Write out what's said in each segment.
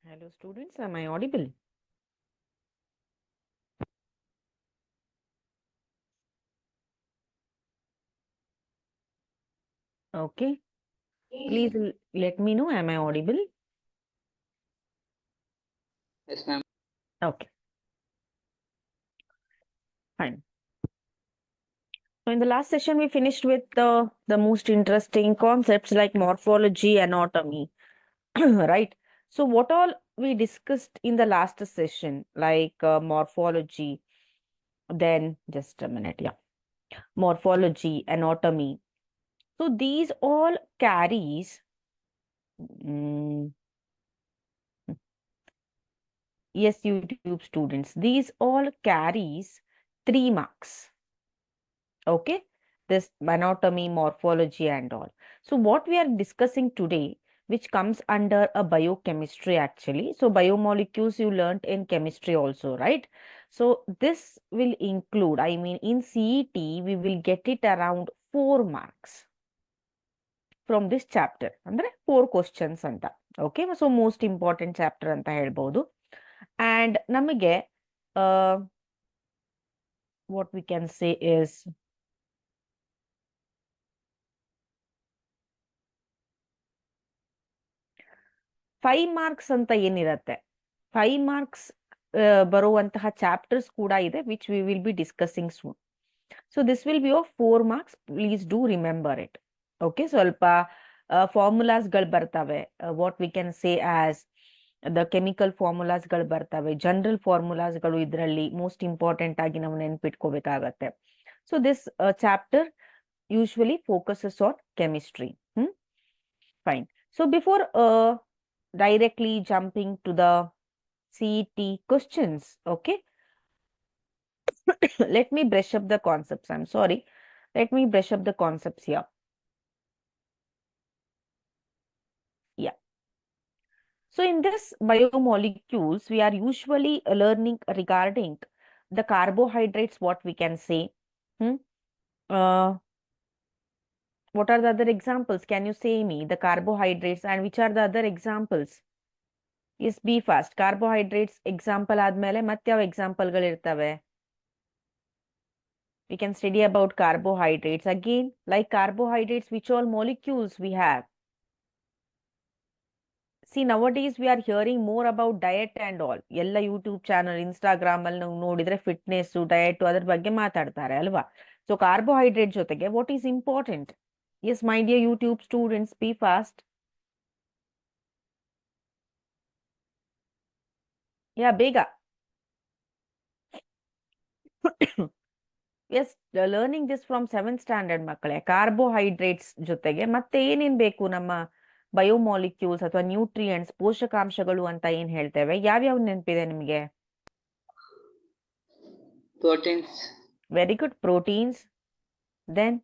Hello students, am I audible? Okay, please let me know, am I audible? Yes, ma'am. Okay, fine. So in the last session, we finished with the most interesting concepts like morphology, anatomy, right? So what all we discussed in the last session, like morphology, then just a minute, yeah, morphology, anatomy. So these all carries, mm, yes, YouTube students, these all carries 3 marks. Okay, this anatomy, morphology, and all. So, what we are discussing today, which comes under a biochemistry actually. So, biomolecules you learnt in chemistry also, right? So, this will include, I mean, in CET, we will get it around 4 marks from this chapter. Andre 4 questions anta. Okay, so most important chapter anta ಹೇಳ್ಬೋದು. And ನಮಗೆ what we can say is 5 marks ಅಂತ ಏನಿರತ್ತೆ 5 marks ಬರುವಂತಹ chapters ಕೂಡ ಇದೆ which we will be discussing soon. So this will be of 4 marks. Please do remember it. Okay, ಸ್ವಲ್ಪ ಫಾರ್ಮುಲಾಸ್ಗಳು ಬರ್ತವೆ, what we can say as the chemical ಫಾರ್ಮುಲಾಸ್ಗಳು ಬರ್ತವೆ, general ಫಾರ್ಮುಲಾಸ್ಗಳು ಇದರಲ್ಲಿ ಮೋಸ್ಟ್ ಇಂಪಾರ್ಟೆಂಟ್ ಆಗಿ ನಾವು ನೆನ್ಪಿಟ್ಕೋಬೇಕಾಗತ್ತೆ. So this chapter usually focuses on chemistry. Fine. So before directly jumping to the CET questions, okay, let me brush up the concepts. I'm sorry. Let me brush up the concepts here. Yeah. So in this biomolecules, we are usually learning regarding the carbohydrates, what we can say. Hmm? Uh, what are the other examples? Can you say me the carbohydrates and which are the other examples? Yes, be fast. Carbohydrates example ಆದ್ಮೇಲೆ ಮತ್ತೆ ಯಾವ ಎಕ್ಸಾಂಪಲ್ಗಳಿರ್ತವೆ? We can study about carbohydrates again, like carbohydrates, which all molecules we have. See, nowadays we are hearing more about diet and all. ಎಲ್ಲ YouTube channel, Instagram ಅಲ್ಲಿ ನಾವು ನೋಡಿದ್ರೆ fitness, diet ಅದ್ರ ಬಗ್ಗೆ ಮಾತಾಡ್ತಾರೆ ಅಲ್ವಾ? ಸೊ ಕಾರ್ಬೋಹೈಡ್ರೇಟ್ ಜೊತೆಗೆ what is important? Yes my dear YouTube students, be fast. Yeah ಬೇಗ. Yes, learning this from 7th standard ಮಕ್ಕಳೇ. ಕಾರ್ಬೋಹೈಡ್ರೇಟ್ಸ್ ಜೊತೆಗೆ ಮತ್ತೆ ಏನೇನ್ ಬೇಕು ನಮ್ಮ ಬಯೋಮಾಲಿಕ್ಯೂಲ್ಸ್ ಅಥವಾ ನ್ಯೂಟ್ರಿಯೆಂಟ್ಸ್, ಪೋಷಕಾಂಶಗಳು ಅಂತ ಏನ್ ಹೇಳ್ತೇವೆ, ಯಾವ್ಯಾವ ನೆನಪಿದೆ ನಿಮಗೆ? Proteins. Very good. Proteins. Then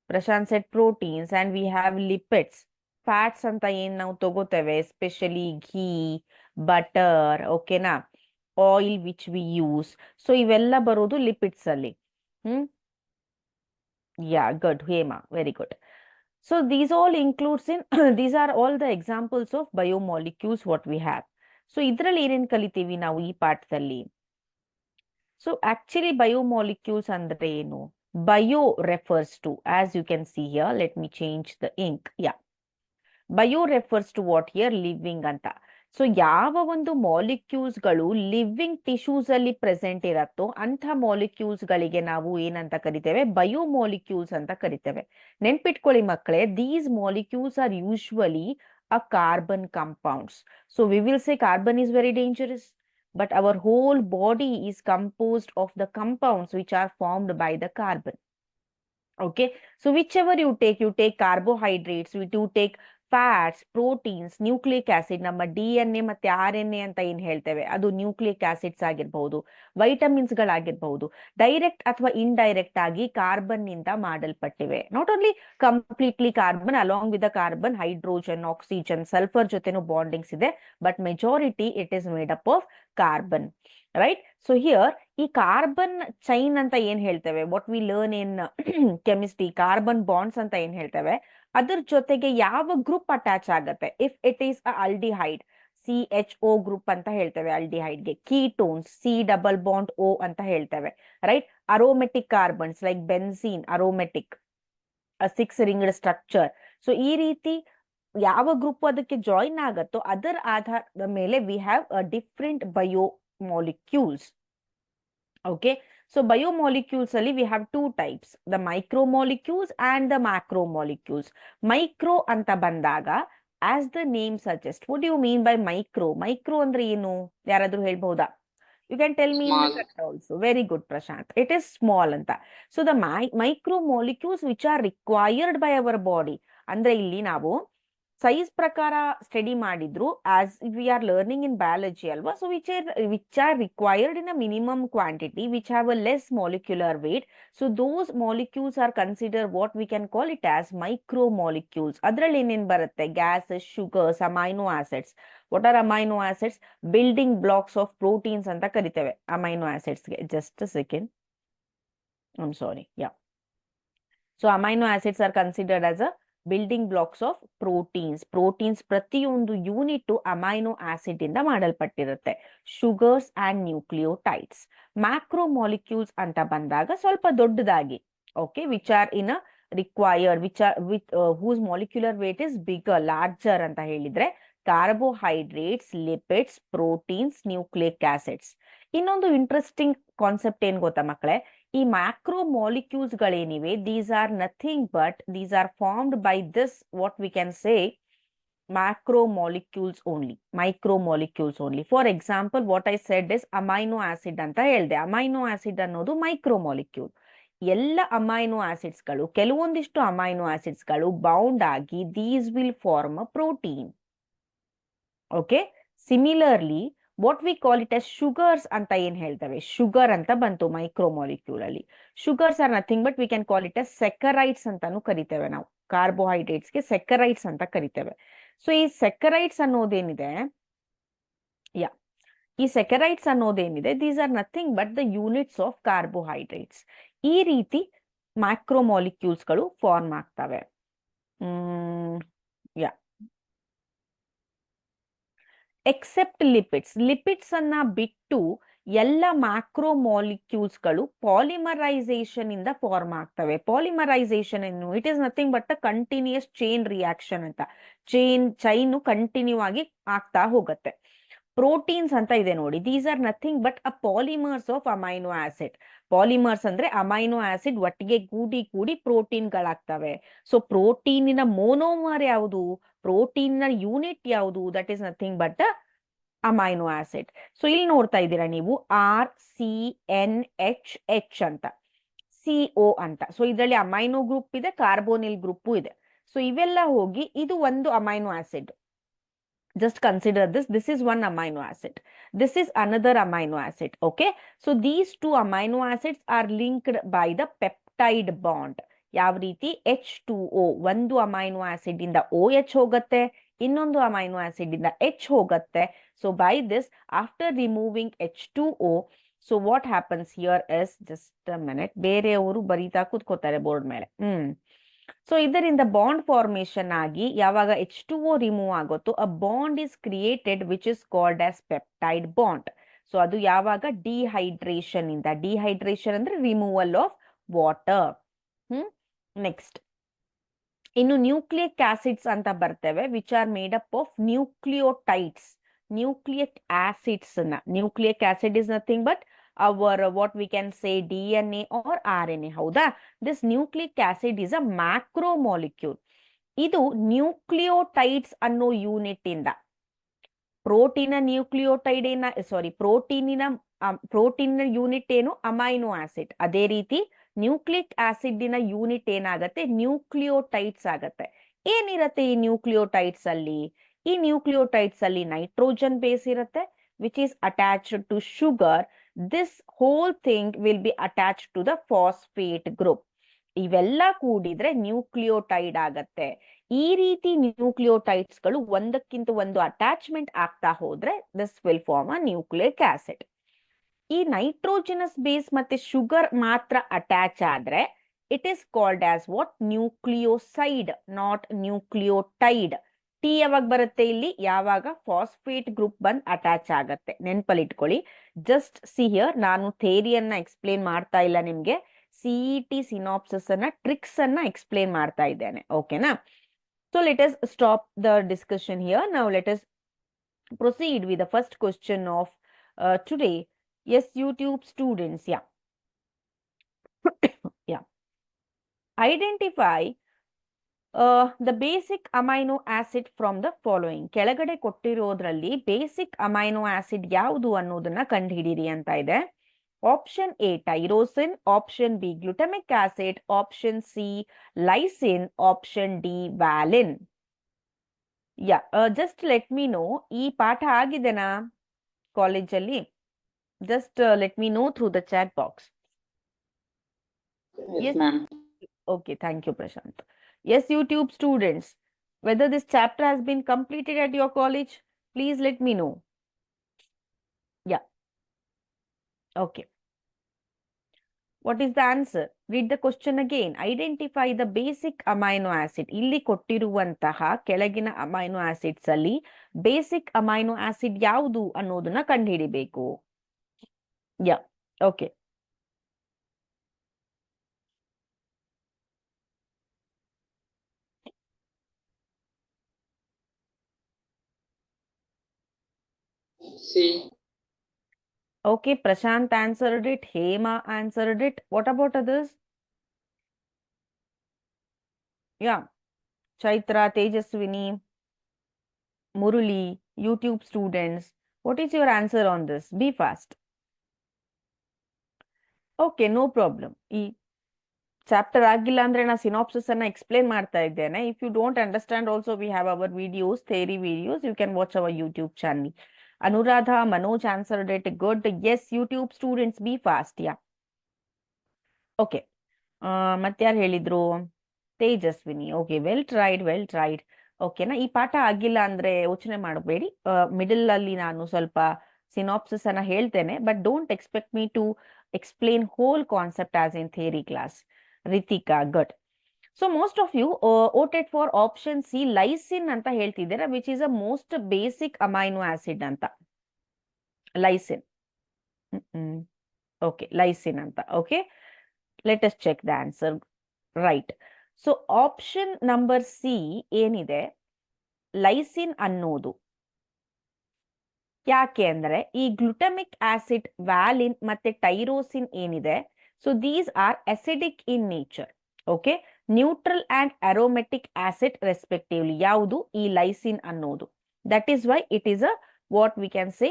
Prashant said proteins and we have lipids. Fats ಅಂತ ಏನ್ ನಾವು ತಗೋತೇವೆ, ಎಸ್ಪೆಷಲಿ ಘೀ, ಬಟರ್, ಓಕೆನಾ, oil which we use. So ಇವೆಲ್ಲ ಬರೋದು ಲಿಪಿಡ್ಸ್ ಅಲ್ಲಿ. Yeah, good Hema, very good. So these all includes in these are all the examples of biomolecules what we have. So ಇದ್ರಲ್ಲಿ ಏನೇನ್ ಕಲಿತೀವಿ ನಾವು ಈ ಪಾಠದಲ್ಲಿ? So actually biomolecules ಅಂದ್ರೆ ಏನು? Bio refers to, as you can see here, let me change the ink. Yeah. Bio refers to what here? Living ಅಂತ. So ಯಾವ ಒಂದು ಮಾಲಿಕ್ಯೂಲ್ಸ್ಗಳು ಲಿವಿಂಗ್ ಟಿಶ್ಯೂಸ್ ಅಲ್ಲಿ ಪ್ರೆಸೆಂಟ್ ಇರತ್ತೋ ಅಂಥ ಮಾಲಿಕ್ಯೂಲ್ಸ್ ಗಳಿಗೆ ನಾವು ಏನಂತ ಕರಿತೇವೆ? ಬಯೋಮಾಲಿಕ್ಯೂಲ್ಸ್ ಅಂತ ಕರಿತೇವೆ. ನೆನ್ಪಿಟ್ಕೊಳ್ಳಿ ಮಕ್ಕಳೇ, these molecules are usually a carbon compounds. So we will say carbon is very dangerous, but our whole body is composed of the compounds which are formed by the carbon. Okay, so whichever you take carbohydrates, you take fats, proteins, nucleic acid, ನಮ್ಮ DNA ಮತ್ತೆ RNA ಅಂತ ಏನ್ ಹೇಳ್ತೇವೆ ಅದು nucleic acids ಆಗಿರ್ಬಹುದು, vitamins ಗಳಾಗಿರ್ಬಹುದು, direct ಅಥವಾ indirect ಆಗಿ ಕಾರ್ಬನ್ ನಿಂದ ಮಾಡಲ್ಪಟ್ಟಿವೆ. Not only completely carbon, along with the carbon hydrogen, oxygen, sulphur ಜೊತೆನೂ ಬಾಂಡಿಂಗ್ಸ್ ಇದೆ, but majority it is made up of carbon, right? So here ಈ ಕಾರ್ಬನ್ ಚೈನ್ ಅಂತ ಏನ್ ಹೇಳ್ತೇವೆ, what we learn in chemistry, carbon bonds ಅಂತ ಏನ್ ಹೇಳ್ತೇವೆ, ಅದ್ರ ಜೊತೆಗೆ ಯಾವ ಗ್ರೂಪ್ ಅಟ್ಯಾಚ್ ಆಗತ್ತೆ? If it is a aldehyde, CHO group ಅಂತ ಹೇಳ್ತೇವೆ ಆಲ್ಡಿಹೈಡ್ಗೆ. ಕೀಟೋನ್ಸ್, C+O ಅಂತ ಹೇಳ್ತೇವೆ, right? Aromatic carbons like benzene, aromatic 6 ringed structure. So ಈ ರೀತಿ ಯಾವ ಗ್ರೂಪ್ ಅದಕ್ಕೆ ಜಾಯಿನ್ ಆಗತ್ತೋ ಅದರ ಆಧಾರದ ಮೇಲೆ we have a different biomolecules. Okay, so biomolecules ಅಲ್ಲಿ we have 2 types, the micromolecules and the macromolecules. Micro ಅಂತ ಬಂದಾಗ, as the name suggest, what you mean by micro? Micro ಅಂದ್ರೆ ಏನು? ಯಾರಾದ್ರೂ ಹೇಳ್ಬಹುದಾ? You can tell me in the Small. chat also. Very good, Prashant. It is small anta. So the micromolecules which are required by our body. ಅಂದ್ರೆ ಇಲ್ಲಿ ನಾವು size ಪ್ರಕಾರ study ಮಾಡಿದ್ರು, as we are learning in biology ಅಲ್ವಾ? So which are required in a minimum quantity, which have a less molecular weight. So those molecules are consider what we can call it as micromolecules. ಅದ್ರಲ್ಲಿ ಏನೇನ್ ಬರುತ್ತೆ? Gases, sugars, amino acids. What are amino acids? Building blocks of proteins ಅಂತ ಕರಿತೇವೆ amino ಆಸಿಡ್ಸ್ಗೆ. Just a second, I am sorry. Yeah, so amino acids are considered as a building blocks of proteins. Proteins ಪ್ರತಿಯೊಂದು unit amino acid ಇಂದ ಮಾಡಲ್ಪಟ್ಟಿರುತ್ತೆ. Sugars and nucleotides. Macromolecules ಅಂತ ಬಂದಾಗ ಸ್ವಲ್ಪ ದೊಡ್ಡದಾಗಿ, okay, which are in a required, which are with whose molecular weight is bigger, larger ಅಂತ ಹೇಳಿದ್ರೆ carbohydrates, lipids, proteins, nucleic acids. ಇನ್ನೊಂದು ಇಂಟ್ರೆಸ್ಟಿಂಗ್ ಕಾನ್ಸೆಪ್ಟ್ ಏನ್ ಗೊತ್ತಾ ಮಕ್ಕಳೇ? ಈ ಮ್ಯಾಕ್ರೋ ಮಾಲಿಕ್ಯೂಲ್ಸ್ ಗಳೇನಿವೆ, these are nothing but these are formed by this what we can say macro molecules only, micro molecules only. For example, what I said is amino acid ಅಂತ ಹೇಳ್ದೆ. Amino acid ಅನ್ನೋದು micro molecule. ಎಲ್ಲ amino acids ಗಳು, ಕೆಲವೊಂದಿಷ್ಟು amino acids ಗಳು bound ಆಗಿ these will form a protein. Okay, similarly what we call it as sugars ಅಂತ ಏನ್ ಹೇಳ್ತೇವೆ, ಶುಗರ್ ಅಂತ ಬಂತು ಮೈಕ್ರೋ ಮಾಲಿಕ್ಯೂಲ್ ಅಲ್ಲಿ. Sugars are nothing but we can call it as saccharides ಅಂತಾನು ಕರಿತೇವೆ ನಾವು. ಕಾರ್ಬೋಹೈಡ್ರೇಟ್ಸ್ಗೆ ಸೆಕರೈಡ್ಸ್ ಅಂತ ಕರಿತೇವೆ. ಸೊ ಈ ಸೆಕರೈಡ್ಸ್ ಅನ್ನೋದೇನಿದೆ, ಈ ಸೆಕರೈಡ್ಸ್ ಅನ್ನೋದೇನಿದೆ, these are nothing but the units of carbohydrates. ಈ ರೀತಿ ಮ್ಯಾಕ್ರೋ ಮಾಲಿಕ್ಯೂಲ್ಸ್ ಗಳು ಫಾರ್ಮ್ ಆಗ್ತವೆ. Except lipids. ಲಿಪಿಡ್ಸ್ ಅನ್ನ ಬಿಟ್ಟು ಎಲ್ಲ ಮ್ಯಾಕ್ರೋ ಮಾಲಿಕ್ಯೂಲ್ಸ್ ಗಳು ಪಾಲಿಮರೈಸೇಷನ್ ಇಂದ ಫಾರ್ಮ್ ಆಗ್ತವೆ. ಪಾಲಿಮರೈಸೇಷನ್ ಏನು? It is nothing but a continuous chain reaction ಅಂತ. ಚೈನ್ ಕಂಟಿನ್ಯೂ ಆಗಿ ಆಗ್ತಾ ಹೋಗುತ್ತೆ. ಪ್ರೋಟೀನ್ಸ್ ಅಂತ ಇದೆ ನೋಡಿ, these are nothing but a polymers of amino acid. Polymers ಅಂದ್ರೆ ಅಮೈನೋ ಆಸಿಡ್ ಒಟ್ಟಿಗೆ ಕೂಡಿ ಪ್ರೋಟೀನ್ ಗಳಾಗ್ತವೆ. ಸೊ ಪ್ರೋಟೀನಿನ ಮೋನೋಮರ್ ಯಾವುದು, ಪ್ರೋಟೀನ್ ಯೂನಿಟ್ ಯಾವುದು? That is nothing but amino acid. So ಇಲ್ಲಿ ನೋಡ್ತಾ ಇದ್ದೀರಾ ನೀವು RCNHH ಅಂತ, CO ಅಂತ. ಸೊ ಇದರಲ್ಲಿ ಅಮೈನೋ ಗ್ರೂಪ್ ಇದೆ, ಕಾರ್ಬೋನಿಲ್ ಗ್ರೂಪ್ ಇದೆ. ಸೊ ಇವೆಲ್ಲ ಹೋಗಿ ಇದು ಒಂದು amino acid. Just consider this. This is one amino acid. This is another amino acid. Okay. So these two amino acids are linked by the peptide bond. ಯಾವ ರೀತಿ? H2O. ಒಂದು amino acid ಇಂದ OH ಹೋಗುತ್ತೆ, ಇನ್ನೊಂದು amino acid ಇಂದ H ಹೋಗುತ್ತೆ. So by this, after removing H2O, so what happens here is, just a minute, ಬೇರೆಯವರು ಬರೀತಾ ಕೂತ್ಕೋತಾರೆ ಬೋರ್ಡ್ ಮೇಲೆ. ಸೊ ಇದರಿಂದ ಬಾಂಡ್ ಫಾರ್ಮೇಶನ್ ಆಗಿ ಯಾವಾಗ H2O ರಿಮೂವ್ ಆಗುತ್ತೋ, a bond is created which is called as peptide bond. So ಅದು ಯಾವಾಗ? ಡಿಹೈಡ್ರೇಷನ್ ಇಂದ. ಡಿಹೈಡ್ರೇಷನ್ ಅಂದ್ರೆ ರಿಮೂವಲ್ ಆಫ್ ವಾಟರ್. ನೆಕ್ಸ್ಟ್ ಇನ್ನು ನ್ಯೂಕ್ಲಿಯಿಕ್ ಆಸಿಡ್ಸ್ ಅಂತ ಬರ್ತೇವೆ, which are made up of nucleotides. Nucleic acids ನ, nucleic acid is nothing but our what we can say DNA or RNA. ಹೌದಾ? This nucleic acid is a macromolecule. ಇದು nucleotides ಅನ್ನೋ unit ಇಂದ, protein nucleotide protein unit ಏನು? Amino acid. ಅದೇ ರೀತಿ nucleic acid ನ unit ಏನಾಗತ್ತೆ? ನ್ಯೂಕ್ಲಿಯೋಟೈಡ್ಸ್ ಆಗತ್ತೆ. ಏನಿರತ್ತೆ ಈ ನ್ಯೂಕ್ಲಿಯೋಟೈಡ್ಸ್ ಅಲ್ಲಿ? ಈ ನ್ಯೂಕ್ಲಿಯೋಟೈಡ್ಸ್ ಅಲ್ಲಿ ನೈಟ್ರೋಜನ್ ಬೇಸ್ ಇರುತ್ತೆ, which is attached to sugar. This whole thing will be attached to the phosphate group. ಇವೆಲ್ಲ ಕೂಡಿದ್ರೆ ನ್ಯೂಕ್ಲಿಯೋಟೈಡ್ ಆಗತ್ತೆ. ಈ ರೀತಿ ನ್ಯೂಕ್ಲಿಯೋಟೈಡ್ಸ್ ಗಳು ಒಂದಕ್ಕಿಂತ ಒಂದು ಅಟ್ಯಾಚ್ಮೆಂಟ್ ಆಗ್ತಾ ಹೋದ್ರೆ this will form a nucleic acid. ಈ ನೈಟ್ರೋಜನಸ್ ಬೇಸ್ ಮತ್ತೆ ಶುಗರ್ ಮಾತ್ರ ಅಟ್ಯಾಚ್ ಆದ್ರೆ It is called as what? Nucleoside, not nucleotide. T ಯಾವಾಗ ಬರುತ್ತೆ ಇಲ್ಲಿ? ಯಾವಾಗ ಫಾಸ್ಫೇಟ್ ಗ್ರೂಪ್ ಬಂದ್ ಅಟ್ಯಾಚ್ ಆಗತ್ತೆ. ನೆನ್ಪಲ್ಲಿ ಇಟ್ಕೊಳ್ಳಿ. ಜಸ್ಟ್ ಸಿ ಹಿಯರ್, ನಾನು ಥೇರಿಯನ್ನ ಎಕ್ಸ್ಪ್ಲೇನ್ ಮಾಡ್ತಾ ಇಲ್ಲ ನಿಮ್ಗೆ, ಸಿಇಟಿ ಸಿನಾಪ್ಸಿಸ್ ಅನ್ನ, ಟ್ರಿಕ್ಸ್ ಅನ್ನ ಎಕ್ಸ್ಪ್ಲೇನ್ ಮಾಡ್ತಾ ಇದ್ದೇನೆ. ಓಕೆನಾ? So let us stop the discussion here. Now let us proceed with the first question of today. Yes, YouTube students, yeah. Yeah. Identify the basic amino acid from the following. ಕೆಳಗಡೆ ಕೊಟ್ಟಿರೋದ್ರಲ್ಲಿ basic amino acid ಯಾವುದು ಅನ್ನೋದನ್ನ ಕಂಡುಹಿಡಿಯಿರಿ ಅಂತ ಇದೆ. Option A tyrosine, option B glutamic acid, option C lysine, option D valine. Yeah, just let me know, ಈ ಪಾಠ ಆಗಿದೆನಾ ಕಾಲೇಜಲ್ಲಿ? Just let me know through the chat box. Yes, ma'am. Okay, thank you, Prashant. Yes, YouTube students, whether this chapter has been completed at your college, please let me know. Yeah. Okay. What is the answer? Read the question again. Identify the basic amino acid. ಇಲ್ಲಿ ಕೊಟ್ಟಿರುವಂತಹ ಕೆಳಗಿನ amino acids ಅಲ್ಲಿ basic amino acid ಯಾವುದು ಅನ್ನೋದನ್ನ ಕಂಡುಹಿಡಿಬೇಕು. ಯಾ, okay. C. Okay, Prashant answered it. Hema answered it. What about others? Yeah. Chaitra, Tejaswini, Murali, YouTube students. What is your answer on this? Be fast. Okay, no problem. ಈ chapter ಆಗಿಲ್ಲ ಅಂದ್ರೆ ನಾ synapsis ಅನ್ನ explain ಮಾಡ್ತಾ ಇದ್ದೇನೆ. If you don't understand also we have our videos, theory videos, you can watch our YouTube channel. Anuradha, Manoj answered it. Good. Yes, YouTube students, be fast. Yeah, okay. ಮತ್ಯಾರು ಹೇಳಿದ್ರು? Tejaswini. Okay, well tried, well tried. ಓಕೆನಾ? ಈ ಪಾಠ ಆಗಿಲ್ಲ ಅಂದ್ರೆ ಯೋಚನೆ ಮಾಡಬೇಡಿ. Middle ಅಲ್ಲಿ ನಾನು ಸ್ವಲ್ಪ ಸಿನಾಪ್ಸಿಸ್ ಅನ್ನ ಹೇಳ್ತೇನೆ, but don't expect me to explain whole concept as in theory class. Ritika, good. So most of you voted for option C lysine ಅಂತ ಹೇಳ್ತಿದ್ದೀರಾ, which is a most basic amino acid ಅಂತ. Lysine. Okay, lysine ಅಂತ. Okay, let us check the answer. Right. So option number C ಏನಿದೆ, lysine ಅನ್ನೋದು. ಯಾಕೆ ಅಂದ್ರೆ ಈ glutamic acid, valine ಮತ್ತೆ ಟೈರೋಸಿನ್ ಏನಿದೆ, so these are acidic in nature. Okay, neutral and aromatic acid respectively. ಯಾವುದು? ಈ ಲೈಸಿನ್ ಅನ್ನೋದು. That is why it is a what we can say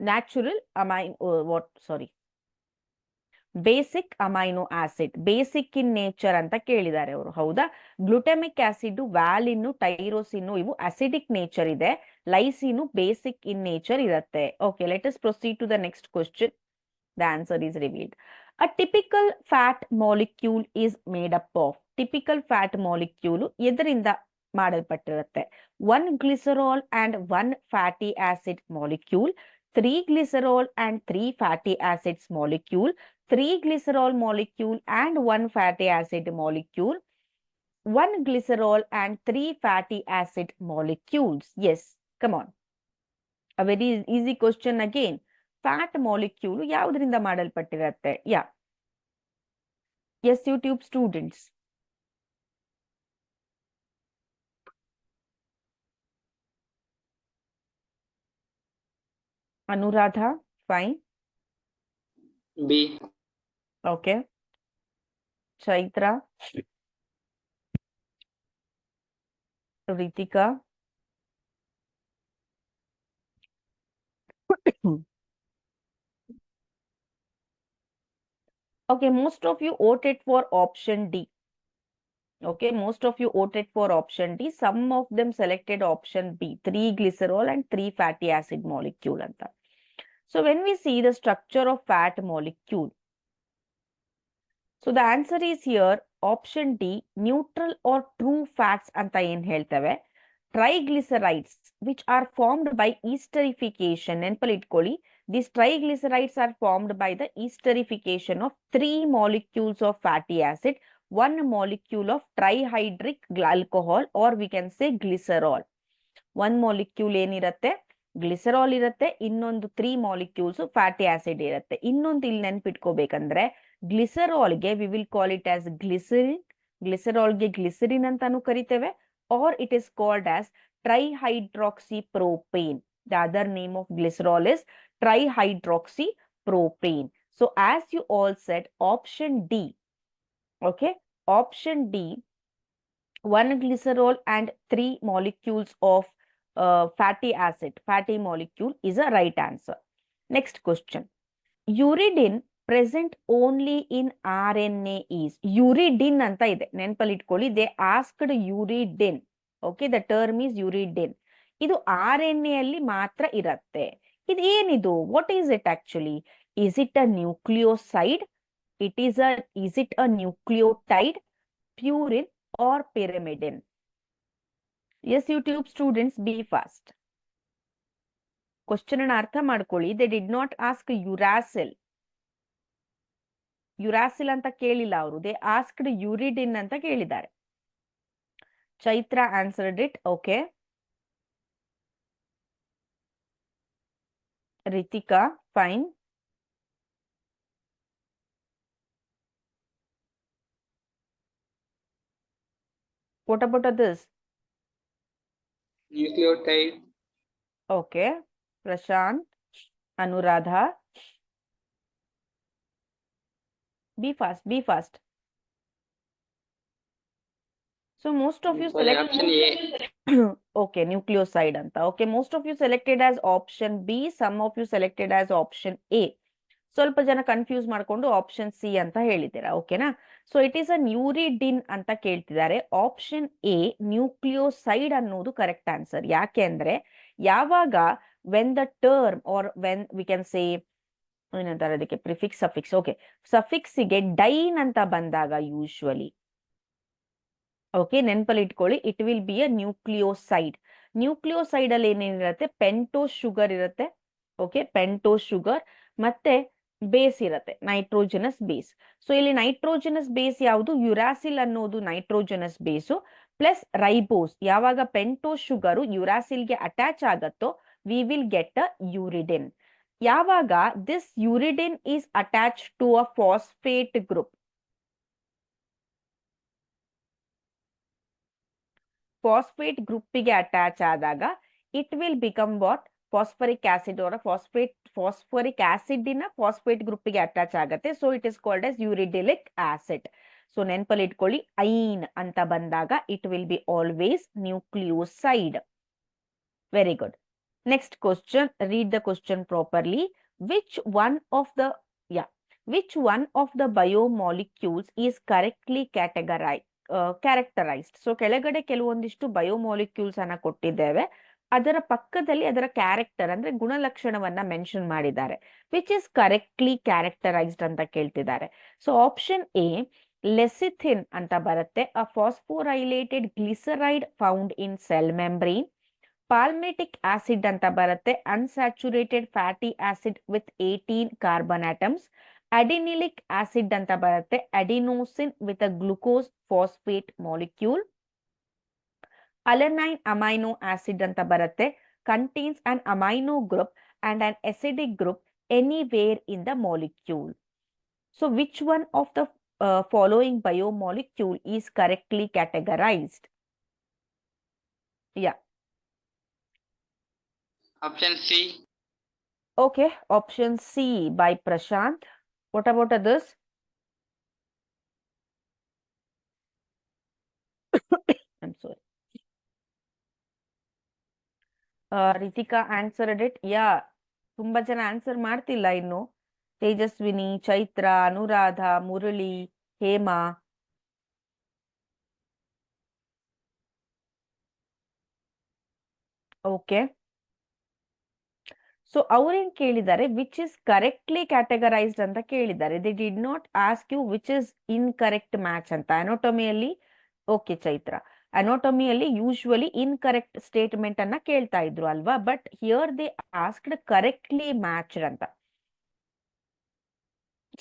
natural basic amino acid. Basic in nature ಅಂತ ಕೇಳಿದ್ದಾರೆ ಅವರು. ಹೌದಾ? ಗ್ಲುಟಮಿಕ್ acid, valine, tyrosine ಇವು acidic nature ಇದೆ. Lysine basic in nature ಇರುತ್ತೆ. Okay, let us proceed to the next question. The answer is revealed. A typical fat molecule is made up of. Typical fat molecule ಎದರಿಂದ ಮಾಡಲ್ಪಟ್ಟಿರುತ್ತೆ? 1 glycerol and 1 fatty acid molecule, 3 glycerol and 3 fatty acids molecule, 3 glycerol molecule and 1 fatty acid molecule, 1 glycerol and 3 fatty acid molecules. Yes, come on. A very easy question again. Fat molecule ಯಾವುದರಿಂದ ಮಾಡಲ್ಪಟ್ಟಿರುತ್ತೆ? Yeah, yes, YouTube students. Anuradha, fine. B. Okay. Chaitra, Ritika, okay, most of you voted for option D. Okay, most of you voted for option D. Some of them selected option B, 3 glycerol and 3 fatty acid molecule anta. So when we see the structure of fat molecule, so the answer is here option D, neutral or true fats anta ಏನ್ ಹೇಳ್ತೇವೆ. Triglycerides which are formed by esterification. ನೆನಪಲ್ಲಿ ಇಟ್ಕೊಳ್ಳಿ, These triglycerides are formed by the esterification of 3 molecules of fatty acid, 1 molecule of trihydric alcohol, or we can say glycerol. 1 molecule ಏನಿರುತ್ತೆ glycerol ಇರುತ್ತೆ, ಇನ್ನೊಂದು 3 molecules fatty acid ಇರುತ್ತೆ. ಇನ್ನೊಂದು ಇಲ್ಲಿ ನೆನ್ಪಿಟ್ಕೋಬೇಕಂದ್ರೆ ಗ್ಲಿಸರಾಲ್ಗೆ we will call it as glycerin, ಗ್ಲಿಸರಾಲ್ಗೆ glycerin ಅಂತಾನು ಕರಿತೇವೆ, or it is called as trihydroxypropane. The other name of glycerol is trihydroxypropane. So as you all said, option D, okay, option D, 1 glycerol and 3 molecules of fatty acid, fatty molecule is a right answer. Next question. Uridine present only in RNA is. Uridine anta ide, ನೆನಪಲ್ಲಿ ಇಟ್ಕೊಳ್ಳಿ. They asked uridine. Okay, the term is uridine. ಇದು RNA ಅಲ್ಲಿ ಮಾತ್ರ ಇರುತ್ತೆ. ಇದು ಏನಿದು? What is it actually? Is it a nucleoside? Is it a nucleotide, purine or pyrimidine? Yes, YouTube students, be fast. Question ಅನ್ನು ಅರ್ಥ ಮಾಡ್ಕೊಳ್ಳಿ. They did not ask uracil. Uracil ಅಂತ ಕೇಳಿಲ್ಲ ಅವರು. They asked uridine ಅಂತ ಕೇಳಿದ್ದಾರೆ. Chaitra answered it. Okay. Ritika, fine. What about this? Nucleotide. Okay. Prashant, Anuradha. Be fast, be fast. So most of you Sorry, select option A. okay, nucleoside anta. Okay, most of you selected as option B, some of you selected as option A. ಸ್ವಲ್ಪ ಜನ confuse ಮಾಡ್ಕೊಂಡು option C ಅಂತ ಹೇಳಿದ್ದೀರಾ. ಓಕೆನಾ? So it is a uridine ಅಂತ ಕೇಳ್ತಿದ್ದಾರೆ. Option A nucleoside ಅನ್ನೋದು correct answer. ಯಾಕೆ ಅಂದ್ರೆ ಯಾವಾಗ when the term are when we can say ಏನಂತಾರೆ ಅದಕ್ಕೆ ಪ್ರಿಫಿಕ್ಸ್ ಸಫಿಕ್ಸ್, ಓಕೆ, ಸಫಿಕ್ಸಿಗೆ ಡೈನ್ ಅಂತ ಬಂದಾಗ ಯೂಶ್ವಲಿ, ಓಕೆ, ನೆನಪಲ್ಲಿ ಇಟ್ಕೊಳ್ಳಿ, it will be a nucleoside. Nucleoside ಅಲ್ಲಿ ಏನೇನಿರುತ್ತೆ? ಪೆಂಟೋಸ್ ಶುಗರ್ ಇರುತ್ತೆ. ಓಕೆ, ಪೆಂಟೋಸ್ ಶುಗರ್ ಮತ್ತೆ ಬೇಸ್ ಇರುತ್ತೆ, ನೈಟ್ರೋಜನಸ್ ಬೇಸ್. ಸೊ ಇಲ್ಲಿ ನೈಟ್ರೋಜನಸ್ ಬೇಸ್ ಯಾವುದು? ಯುರಾಸಿಲ್ ಅನ್ನೋದು ನೈಟ್ರೋಜನಸ್ ಬೇಸು ಪ್ಲಸ್ ರೈಬೋಸ್. ಯಾವಾಗ ಪೆಂಟೋಸ್ ಶುಗರು ಯುರಾಸಿಲ್ಗೆ ಅಟ್ಯಾಚ್ ಆಗತ್ತೋ we will get a uridine. ಯಾವಾಗ this uridine is attach to a phosphate group, phosphate ಗ್ರೂಪಿಗೆ ಅಟ್ಯಾಚ್ ಆದಾಗ ಇಟ್ ವಿಲ್ ಬಿಕಮ್ ವಾಟ್? ಫಾಸ್ಫರಿಕ್ ಆಸಿಡ್ ಅವರ ಫಾಸ್ಫರಿಕ್ ಆಸಿಡ್ ಇನ ಫಾಸ್ಫೇಟ್ ಗ್ರೂಪಿಗೆ ಅಟ್ಯಾಚ್ ಆಗುತ್ತೆ. So it is called as uridylic acid. So ನೆನಪಲ್ಲಿ ಇಟ್ಕೊಳ್ಳಿ, ಐನ್ ಅಂತ ಬಂದಾಗ it will be always nucleoside. Very good. Next question, read the question properly. Which one of the biomolecules is correctly characterized? So ಕೆಳಗಡೆ ಕೆಲವೊಂದಿಷ್ಟು biomolecules ಅನ್ನ ಕೊಟ್ಟಿದ್ದೇವೆ, ಅದರ ಪಕ್ಕದಲ್ಲಿ ಅದರ ಕ್ಯಾರೆಕ್ಟರ್ ಅಂದ್ರೆ ಗುಣಲಕ್ಷಣವನ್ನ ಮೆನ್ಷನ್ ಮಾಡಿದ್ದಾರೆ. ವಿಚ್ ಇಸ್ ಕರೆಕ್ಟ್ಲಿ ಕ್ಯಾರೆಕ್ಟರೈಸ್ಡ್ ಅಂತ ಕೇಳ್ತಿದ್ದಾರೆ. ಸೊ ಆಪ್ಷನ್ ಎ ಲೆಸಿಥಿನ್ ಅಂತ ಬರುತ್ತೆ, a phosphorylated glyceride found in cell membrane. Palmitic acid ಅಂತ ಬರುತ್ತೆ, unsaturated fatty acid with 18 carbon atoms. Adenylic acid ಅಂತ ಬರುತ್ತೆ, adenosine with a glucose phosphate molecule. Alanine amino acid ಅಂತ ಬರುತ್ತೆ, contains an amino group and an acidic group anywhere in the molecule. So which one of the following biomolecule is correctly categorised? Yeah, Option C. okay, option C by Prashant. What about others? I'm sorry. Ritika answered it. Yeah, ತುಂಬಾ ಜನ answer ಮಾಡ್ತಿಲ್ಲ ಇನ್ನು. Tejaswini, Chaitra, Anuradha, Murali, Hema. Okay, so ಅವ್ರೇನ್ ಕೇಳಿದ್ದಾರೆ? Which is correctly categorised ಅಂತ ಕೇಳಿದ್ದಾರೆ. They did not ask you which is in correct match ಅಂತ ಅನೋಟಮಿಯಲ್ಲಿ. ಓಕೆ ಚೈತ್ರ, ಅನಾಟಮಿಯಲ್ಲಿ ಯೂಶುವಲಿ ಇನ್ಕರೆಕ್ಟ್ ಸ್ಟೇಟ್ಮೆಂಟ್ ಅನ್ನ ಕೇಳ್ತಾ ಇದ್ರು ಅಲ್ವಾ, but here they asked correctly matched ಅಂತ.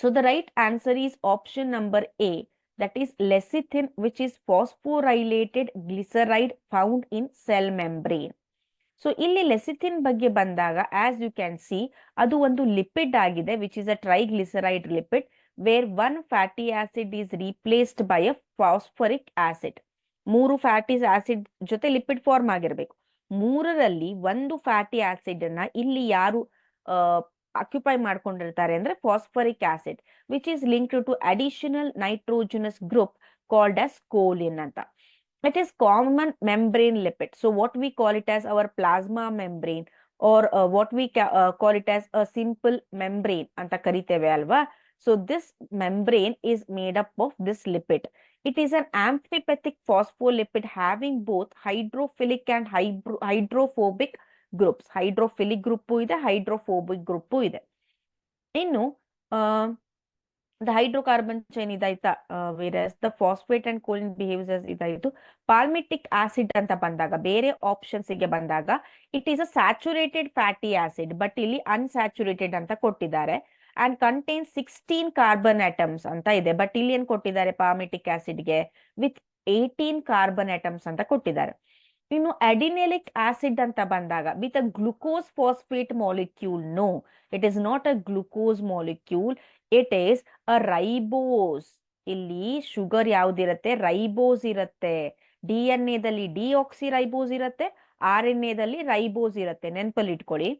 So the right answer is option number A, that is lecithin, which is phosphorylated glyceride found in cell membrane. So ಇಲ್ಲಿ ಲೆಸಿಥಿನ್ ಬಗ್ಗೆ ಬಂದಾಗ ಆಸ್ ಯು ಕ್ಯಾನ್ ಸಿ ಅದು ಒಂದು ಲಿಪಿಡ್ ಆಗಿದೆ, which is a triglyceride lipid, where one fatty acid is replaced by a phosphoric acid. 3 fatty acid ಜೊತೆ lipid form ಆಗಿರ್ಬೇಕು. 3ರಲ್ಲಿ ಒಂದು ಫ್ಯಾಟಿ ಆಸಿಡ್ ಅನ್ನ ಇಲ್ಲಿ ಯಾರು ಆಕ್ಯುಪೈ ಮಾಡ್ಕೊಂಡಿರ್ತಾರೆ ಅಂದ್ರೆ phosphoric acid, which is linked to additional nitrogenous group called as choline ಅಂತ. It is common membrane lipid. So what we call it as our plasma membrane, or what we call it as a simple membrane anta kariteve alva. So this membrane is made up of this lipid. It is an amphipathic phospholipid having both hydrophilic and hydrophobic groups. Hydrophilic group ide, hydrophobic group ide. Innu the hydrocarbon chain idaita, whereas the phosphate and choline behaves as idaitu. Palmitic acid anta bandaga, bere options ige bandaga, it is a saturated fatty acid, but illi unsaturated anta kottidare, and contains 16 carbon atoms anta ide, but illi en kottidare palmitic acid ge with 18 carbon atoms anta kottidare. ಇನ್ನು ಅಡಿನೆಲಿಕ್ acid ಅಂತ ಬಂದಾಗ with a glucose phosphate molecule, no, it is not a glucose molecule, it is a ribose. ಇಲ್ಲಿ sugar ಯಾವ್ದಿರತ್ತೆ? Ribose ಇರತ್ತೆ. DNA deoxy ribose ಇರತ್ತೆ, RNA ribose ಇರತ್ತೆ, ನೆನ್ಪಲ್ಲಿ ಇಟ್ಕೊಳ್ಳಿ.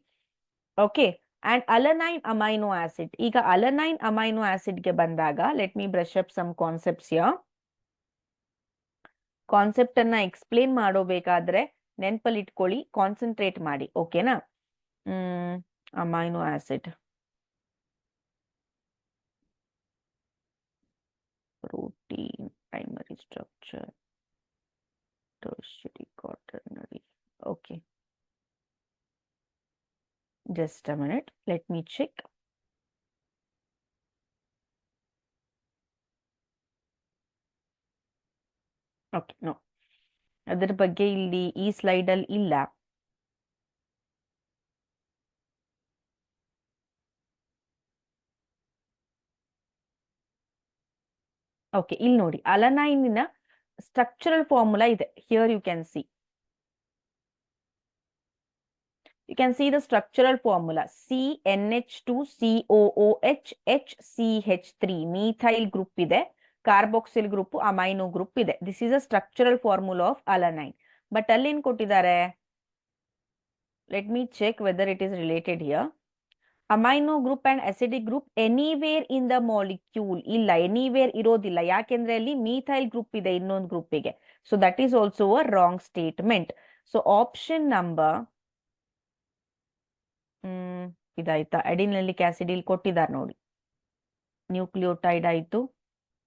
Okay, and alanine amino acid. ಈಗ ಅಲನೈನ್ ಅಮೈನೋ ಆಸಿಡ್ಗೆ ಬಂದಾಗ let me brush up some concepts here. Concept ಅನ್ನ ಎಕ್ಸ್ಪ್ಲೇನ್ ಮಾಡೋಬೇಕಾದ್ರೆ ನೆನ್ಪಲ್ಲಿ ಇಟ್ಕೊಳ್ಳಿ, ಕಾನ್ಸಂಟ್ರೇಟ್ ಮಾಡಿ, ಓಕೆನಾ? Amino acid, protein, primary structure, tertiary, quaternary. Okay, just a minute, let me check. Okay, no, ಅದರ ಬಗ್ಗೆ ಇಲ್ಲಿ ಈ ಸ್ಲೈಡ್ ಅಲ್ಲಿ ಇಲ್ಲ. ಓಕೆ, ಇಲ್ಲಿ ನೋಡಿ, ಅಲನೈನಿನ ಸ್ಟ್ರಕ್ಚರಲ್ ಫಾರ್ಮುಲಾ ಇದೆ. Here you can see, you can see the structural formula: CnH2COOH HCH3, methyl group ide, carboxyl group, amino group ide. This is a structural formula of alanine. But alli en kottidare, let me check whether it is related here. Amino group and acidic group anywhere in the molecule illa, anywhere irodilla, yakendre alli methyl group ide innond group ige. So that is also a wrong statement. So option number ಇದಾಯ್ತಾ? Adenylic acid ಇಲ್ಲಿ ಕೊಟ್ಟಿದ್ದಾರೆ ನೋಡಿ, nucleotide ಆಯ್ತು,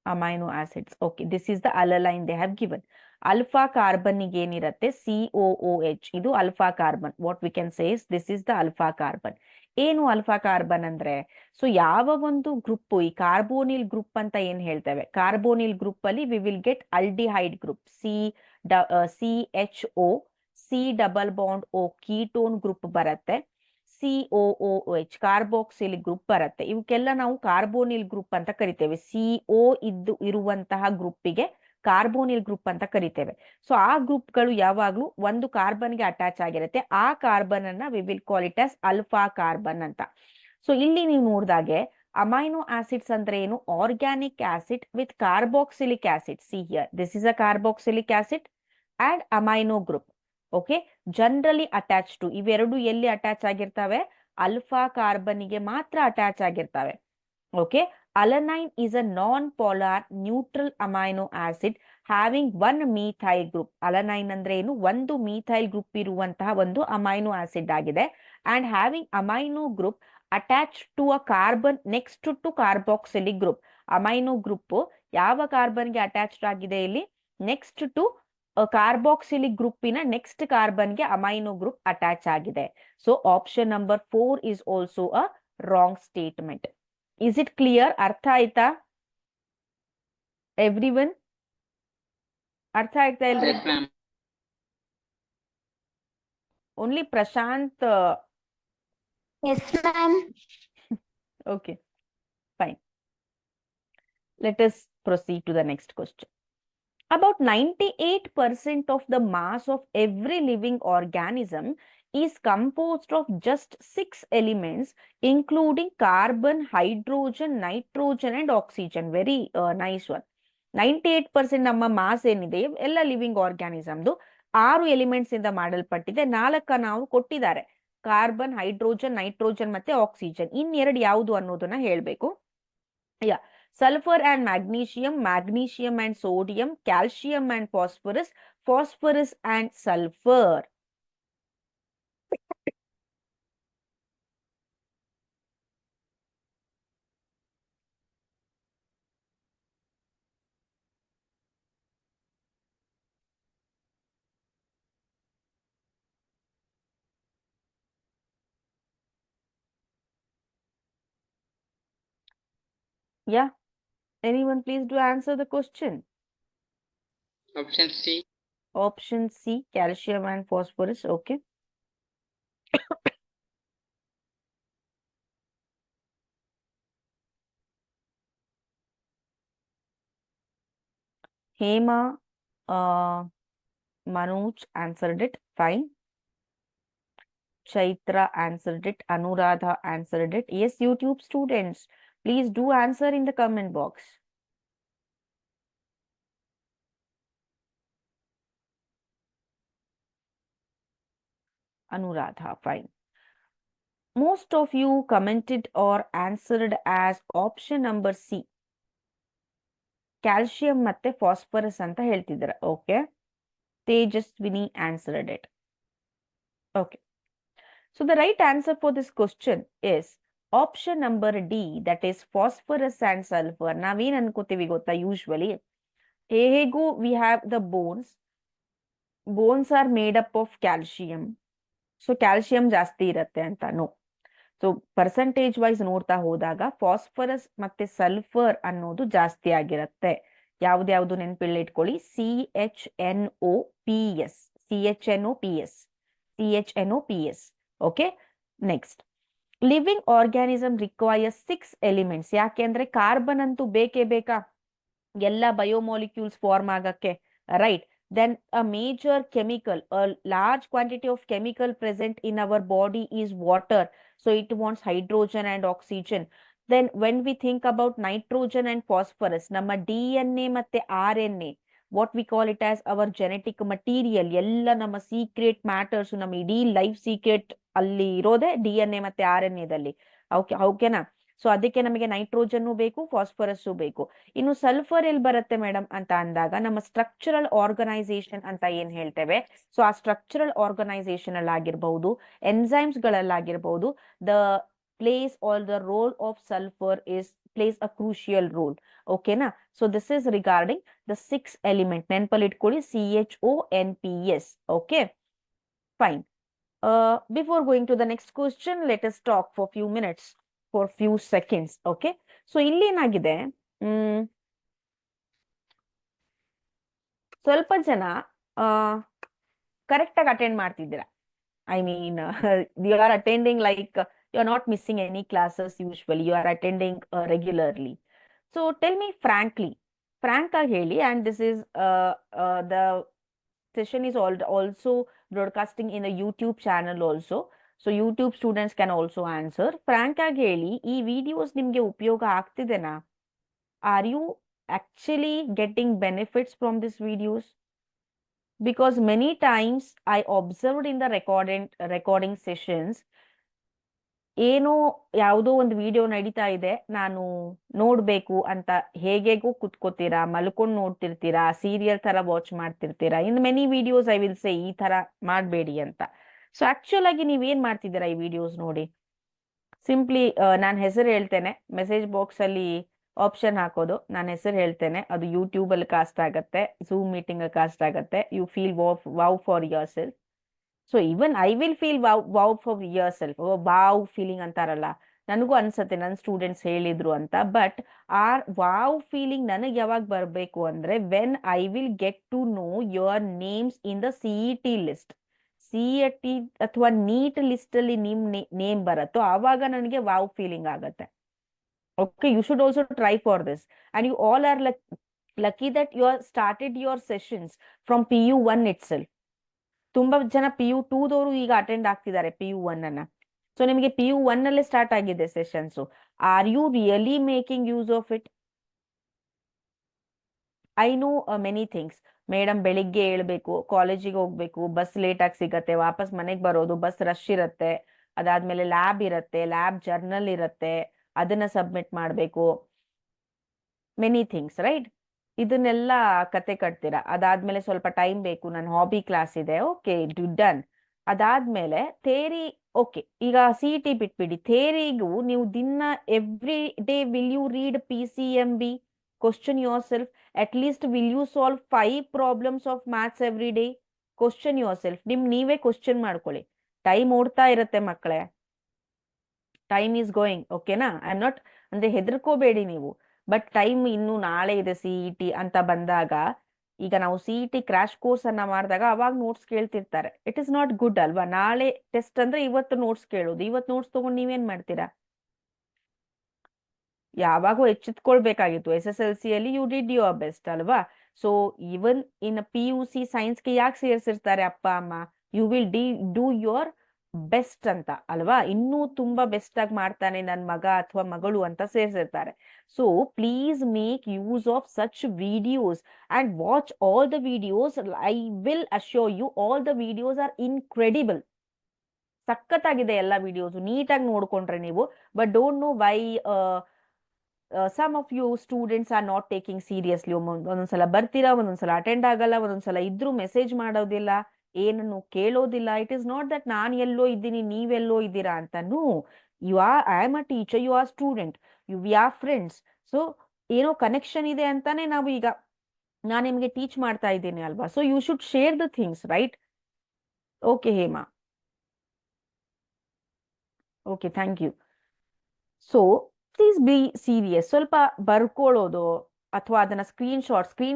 amino acids. Okay, this is the alanine they have given. Alpha carbon ಗೆ ಏನಿರುತ್ತೆ? COOH, ಇದು alpha carbon. What we can say is this is the alpha carbon. ಏನು alpha carbon ಅಂದ್ರೆ, ಸೊ ಯಾವ ಒಂದು ಗ್ರೂಪ್, ಈ ಕಾರ್ಬೋನಿಲ್ ಗ್ರೂಪ್ ಅಂತ ಏನ್ ಹೇಳ್ತೇವೆ, ಕಾರ್ಬೋನಿಲ್ ಗ್ರೂಪ್ ಅಲ್ಲಿ we will get aldehyde group, CHO, C double bond O ketone group ಬರುತ್ತೆ, COOH ಕಾರ್ಬೋಕ್ಸಿಲಿಕ್ ಗ್ರೂಪ್ ಬರುತ್ತೆ. ಇವಕ್ಕೆಲ್ಲ ನಾವು ಕಾರ್ಬೋನಿಲ್ ಗ್ರೂಪ್ ಅಂತ ಕರಿತೇವೆ. CO ಇರುವಂತಹ ಗ್ರೂಪಿಗೆ ಕಾರ್ಬೋನಿಲ್ ಗ್ರೂಪ್ ಅಂತ ಕರಿತೇವೆ. ಸೊ ಆ ಗ್ರೂಪ್ಗಳು ಯಾವಾಗ್ಲೂ ಒಂದು ಕಾರ್ಬನ್ಗೆ ಅಟ್ಯಾಚ್ ಆಗಿರುತ್ತೆ. ಆ ಕಾರ್ಬನ್ ಅನ್ನ we will call it as alpha carbon ಅಂತ. ಸೊ ಇಲ್ಲಿ ನೀವು ನೋಡಿದಾಗೆ ಅಮೈನೋ ಆಸಿಡ್ಸ್ ಅಂದ್ರೆ ಏನು? Organic acid with carboxylic acid. See here, this is a carboxylic acid and amino group. Okay, generally attach to, ಇವೆರಡು ಎಲ್ಲಿ ಅಟ್ಯಾಚ್ ಆಗಿರ್ತವೆ? ಅಲ್ಫಾ ಕಾರ್ಬನ್ಗೆ ಮಾತ್ರ ಅಟ್ಯಾಚ್ ಆಗಿರ್ತವೆ. Okay, alanine is a non polar neutral amino acid having one methyl group. Alanine ಅಂದ್ರೆ ಏನು? ಒಂದು methyl group ಇರುವಂತಹ ಒಂದು ಅಮೈನೋ ಆಸಿಡ್ ಆಗಿದೆ. And having amino group attach to a carbon next to carboxylic group. Amino group ಯಾವ ಕಾರ್ಬನ್ಗೆ attached ಆಗಿದೆ? ಇಲ್ಲಿ ನೆಕ್ಸ್ಟ್ ಟು ಕಾರ್ಬೋಕ್ಸಿಲಿಕ್ ಗ್ರೂಪಿನ ನೆಕ್ಸ್ಟ್ ಕಾರ್ಬನ್ಗೆ ಅಮೈನೋ ಗ್ರೂಪ್ ಅಟ್ಯಾಚ್ ಆಗಿದೆ. So option number 4 is also a wrong statement. Is it clear? ಅರ್ಥ ಆಯ್ತಾ everyone? ಅರ್ಥ ಆಗ್ತಾ ಇಲ್ರಿ? Yes, ma'am. Only Prashant. Yes, ma'am. Okay, fine. Let us proceed to the next question. About 98% of the mass of every living organism is composed of just 6 elements, including carbon, hydrogen, nitrogen, and oxygen. Very nice one. 98% ನಮ್ಮ mass ಏನಿದೆ ಎಲ್ಲ living ಆರ್ಗ್ಯಾನಿಸಮ್ದು 6 elements ಇಂದ ಮಾಡಲ್ಪಟ್ಟಿದೆ. 4 ನಾವು ಕೊಟ್ಟಿದ್ದಾರೆ, carbon, hydrogen, nitrogen ಮತ್ತೆ oxygen. ಇನ್ನೆರಡು ಯಾವುದು ಅನ್ನೋದನ್ನ ಹೇಳ್ಬೇಕು. ಯಾ, sulfur and magnesium, magnesium and sodium, calcium and phosphorus, phosphorus and sulfur. Yeah, anyone please do answer the question. Option C. Option C, calcium and phosphorus. Okay. Hema, Manoj answered it. Fine. Chaitra answered it. Anuradha answered it. Yes, YouTube students, please do answer in the comment box. Anuradha, fine. Most of you commented or answered as option number C. Calcium ಮತ್ತೆ phosphorus ಅಂತ ಹೇಳ್ತಿದ್ದಾರೆ. Okay. Tejaswini answered it. Okay. So the right answer for this question is option number D, that is phosphorus and sulfur. ನಾವೇನ್ ಅನ್ಕೋತೀವಿ ಗೊತ್ತಾ, usually ಹೇಗೂ we have the bones. Bones are made up of calcium. So calcium ಜಾಸ್ತಿ ಇರತ್ತೆ ಅಂತ. No. So percentage wise ನೋಡ್ತಾ ಹೋದಾಗ phosphorus ಮತ್ತೆ sulphur ಅನ್ನೋದು ಜಾಸ್ತಿ ಆಗಿರತ್ತೆ. ಯಾವ್ದ್ಯಾವ್ದು ನೆನಪಿಲ್ಲ ಇಟ್ಕೊಳ್ಳಿ. CHNOPS, CHNOPS, CHNOPS. Okay, next, living organism requires 6 elements. ಯಾಕೆಂದ್ರೆ ಕಾರ್ಬನ್ ಅಂತೂ ಬೇಕೇ ಬೇಕಾ ಎಲ್ಲ ಬಯೋಮಾಲಿಕ್ಯೂಲ್ಸ್ ಫಾರ್ಮ್ ಆಗಕ್ಕೆ, right? Then a major chemical, a large quantity of chemical present in our body is water. So it wants hydrogen and oxygen. Then when we think about nitrogen and phosphorus, ನಮ್ಮ DNA ಮತ್ತೆ RNA, what we call it as our genetic material, ಎಲ್ಲ ನಮ್ಮ secret matters, ನಮ್ಮ ಇಡೀ life secret ಅಲ್ಲಿ ಇರೋದೇ DNA ಮತ್ತೆ RNA ದಲ್ಲಿ. ಓಕೆನಾ? ಸೊ ಅದಕ್ಕೆ ನಮಗೆ ನೈಟ್ರೋಜನ್ನು ಬೇಕು, ಫಾಸ್ಫರಸ್ಸು ಬೇಕು. ಇನ್ನು ಸಲ್ಫರ್ ಎಲ್ಲಿ ಬರುತ್ತೆ ಮೇಡಮ್ ಅಂತ ಅಂದಾಗ ನಮ್ಮ ಸ್ಟ್ರಕ್ಚರಲ್ ಆರ್ಗನೈಸೇಷನ್ ಅಂತ ಏನ್ ಹೇಳ್ತೇವೆ, ಸೊ ಆ ಸ್ಟ್ರಕ್ಚರಲ್ ಆರ್ಗನೈಸೇಷನ್ ಅಲ್ಲಿ ಆಗಿರ್ಬಹುದು, ಎನ್ಸೈಮ್ಸ್ ಗಳಲ್ಲಾಗಿರ್ಬಹುದು, the place are the role of sulphur plays a crucial role. ಓಕೆನಾ? So this is regarding the 6 element. ನೆನಪಲ್ಲಿ ಇಟ್ಕೊಳ್ಳಿ, CHONPS. Okay, fine. Before going to the next question, let us talk for few minutes, for few seconds. Okay, so ಇಲ್ಲಿ ಏನಾಗಿದೆ, ಸ್ವಲ್ಪ ಜನ correct ಆಗಿ attend ಮಾಡ್ತಿದ್ದೀರಾ. I mean you are attending, like you are not missing any classes. Usually you are attending regularly. So tell me frankly, frank ಆಗಿ ಹೇಳಿ, and this is the session is also broadcasting in a YouTube channel also. So YouTube students can also answer. Frank ಆಗಿ ಹೇಳಿ, ಈ videos ನಿಮ್ಗೆ ಉಪಯೋಗ ಆಗ್ತಿದೆನಾ? Are you actually getting benefits from these videos? Because many times I observed in the recording sessions, ಏನೋ ಯಾವುದೋ ಒಂದು video ನಡೀತಾ ಇದೆ, ನಾನು ನೋಡ್ಬೇಕು ಅಂತ ಹೇಗೇಗೋ ಕುತ್ಕೋತೀರಾ, ಮಲ್ಕೊಂಡು ನೋಡ್ತಿರ್ತೀರಾ, ಸೀರಿಯಲ್ ತರ ವಾಚ್ ಮಾಡ್ತಿರ್ತೀರಾ. In many videos I will say ಈ ತರ ಮಾಡ್ಬೇಡಿ ಅಂತ. ಸೊ ಆಕ್ಚುಲ್ ಆಗಿ ನೀವೇನ್ ಮಾಡ್ತಿದ್ದೀರಾ ಈ ವಿಡಿಯೋಸ್ ನೋಡಿ? ಸಿಂಪ್ಲಿ ನಾನು ಹೆಸರು ಹೇಳ್ತೇನೆ, ಮೆಸೇಜ್ ಬಾಕ್ಸ್ ಅಲ್ಲಿ ಆಪ್ಷನ್ ಹಾಕೋದು, ನಾನು ಹೆಸರು ಹೇಳ್ತೇನೆ, ಅದು ಯೂಟ್ಯೂಬ್ ಅಲ್ಲಿ ಕಾಸ್ಟ್ ಆಗತ್ತೆ, ಝೂಮ್ ಮೀಟಿಂಗ್ ಕಾಸ್ಟ್ ಆಗತ್ತೆ. You feel wow for yourself. So even I will feel wow for yourself. Wow feeling ಅಂತಾರಲ್ಲ, ನನಗೂ ಅನ್ಸತ್ತೆ ನನ್ನ ಸ್ಟೂಡೆಂಟ್ಸ್ ಹೇಳಿದ್ರು ಅಂತ. ಬಟ್ ಆ ವಾವ್ ಫೀಲಿಂಗ್ ನನಗೆ ಯಾವಾಗ ಬರಬೇಕು ಅಂದ್ರೆ when I will get to know your names in the CET list. CET ಅಥವಾ ನೀಟ್ ಲಿಸ್ಟ್ ಅಲ್ಲಿ ನಿಮ್ ನೇಮ್ ಬರುತ್ತೋ ಆವಾಗ ನನಗೆ ವಾವ್ ಫೀಲಿಂಗ್ ಆಗತ್ತೆ. Okay, you should also try for this. And you all are lucky that you are started your sessions from PU1 itself. ತುಂಬಾ ಜನ PU2 ದವರು ಈಗ ಅಟೆಂಡ್ ಆಗ್ತಿದ್ದಾರೆ PU1 ಅನ್ನ. ಸೊ ನಿಮಗೆ PU1 ಅಲ್ಲೇ ಸ್ಟಾರ್ಟ್ ಆಗಿದೆ sessions. Are you really making use of it? I know many things. Madam ಬೆಳಿಗ್ಗೆ ಹೇಳ್ಬೇಕು, ಕಾಲೇಜಿಗೆ ಹೋಗ್ಬೇಕು, ಬಸ್ ಲೇಟ್ ಆಗಿ ಸಿಗತ್ತೆ, ವಾಪಸ್ ಮನೆಗೆ ಬರೋದು, ಬಸ್ ರಶ್ ಇರತ್ತೆ, ಅದಾದ್ಮೇಲೆ ಲ್ಯಾಬ್ ಇರತ್ತೆ, ಲ್ಯಾಬ್ ಜರ್ನಲ್ ಇರತ್ತೆ, ಅದನ್ನ ಸಬ್ಮಿಟ್ ಮಾಡ್ಬೇಕು, ಮೆನಿ ಥಿಂಗ್ಸ್, ರೈಟ್? ಇದನ್ನೆಲ್ಲ ಕತೆ ಕಟ್ತೀರಾ. ಅದಾದ್ಮೇಲೆ ಸ್ವಲ್ಪ ಟೈಮ್ ಬೇಕು, ನನ್ನ ಹಾಬಿ ಕ್ಲಾಸ್ ಇದೆ, ಓಕೆ ಡನ್. ಅದಾದ್ಮೇಲೆ ಥೇರಿ, ಓಕೆ ಈಗ CET ಬಿಟ್ಬಿಡಿ, ಥೇರಿಗೂ ನೀವು ದಿನ every day will you read PCMB? Question yourself. At least will you solve 5 problems of maths every day? Question yourself. ನೀವೇ ಕ್ವಶನ್ ಮಾಡ್ಕೊಳ್ಳಿ. ಟೈಮ್ ಓಡ್ತಾ ಇರತ್ತೆ ಮಕ್ಕಳೇ, ಟೈಮ್ ಈಸ್ ಗೋಯಿಂಗ್, ಓಕೆನಾ? ಐ ಆಮ್ ನಾಟ್ ಅಂದ್ರೆ ಹೆದರ್ಕೋಬೇಡಿ ನೀವು. ಬಟ್ ಟೈಮ್ ಇನ್ನು ನಾಳೆ ಇದೆ CET ಅಂತ ಬಂದಾಗ, ಈಗ ನಾವು CET ಕ್ರಾಶ್ ಕೋರ್ಸ್ ಅನ್ನ ಮಾಡಿದಾಗ ಅವಾಗ ನೋಟ್ಸ್ ಕೇಳ್ತಿರ್ತಾರೆ. ಇಟ್ ಇಸ್ ನಾಟ್ ಗುಡ್ ಅಲ್ವಾ? ನಾಳೆ ಟೆಸ್ಟ್ ಅಂದ್ರೆ ಇವತ್ತು ನೋಟ್ಸ್ ಕೇಳೋದು, ಇವತ್ತು ನೋಟ್ಸ್ ತಗೊಂಡು ನೀವೇನ್ ಮಾಡ್ತೀರಾ? ಯಾವಾಗೂ ಎಚ್ಚೆತ್ಕೊಳ್ಬೇಕಾಗಿತ್ತು. SSLC ಅಲ್ಲಿ ಯು ಡಿಡ್ ಯುವರ್ ಬೆಸ್ಟ್ ಅಲ್ವಾ? ಸೊ ಇವನ್ ಇನ್ PUC ಸೈನ್ಸ್ಗೆ ಯಾಕೆ ಸೇರ್ಸಿರ್ತಾರೆ ಅಪ್ಪ ಅಮ್ಮ? You will do your best ಅಂತ ಅಲ್ವಾ? ಇನ್ನೂ ತುಂಬಾ ಬೆಸ್ಟ್ ಆಗಿ ಮಾಡ್ತಾನೆ ನನ್ ಮಗ ಅಥವಾ ಮಗಳು ಅಂತ ಸೇರ್ಸಿರ್ತಾರೆ. So please make use of such videos and watch all the videos. I will assure you all the videos are incredible. ಸಖತ್ತಾಗಿದೆ ಎಲ್ಲ ವಿಡಿಯೋಸ್, ನೀಟಾಗಿ ನೋಡ್ಕೊಂಡ್ರೆ ನೀವು. But don't know why some of you students are not taking seriously. ಒಂದೊಂದ್ಸಲ ಬರ್ತೀರಾ, ಒಂದೊಂದ್ಸಲ attend ಆಗಲ್ಲ, ಒಂದೊಂದ್ಸಲ ಇದ್ರೂ ಮೆಸೇಜ್ ಮಾಡೋದಿಲ್ಲ, ಏನನ್ನು ಕೇಳೋದಿಲ್ಲ. ಇಟ್ ಇಸ್ ನಾಟ್ ದಟ್ ನಾನು ಎಲ್ಲೋ ಇದ್ದೀನಿ ನೀವೆಲ್ಲೋ ಇದ್ದೀರಾ ಅಂತ. No, I am a teacher, you are student, we are friends. So ಏನೋ ಕನೆಕ್ಷನ್ ಇದೆ ಅಂತಾನೆ ನಾವು ಈಗ ನಾನು ನಿಮ್ಗೆ ಟೀಚ್ ಮಾಡ್ತಾ ಇದ್ದೀನಿ ಅಲ್ವಾ? So you should share the things, right? Okay Hema, okay, thank you. So please be serious. ಸ್ವಲ್ಪ ಬರ್ಕೊಳ್ಳೋದು ಅಥವಾ ಅದನ್ನ ಸ್ಕ್ರೀನ್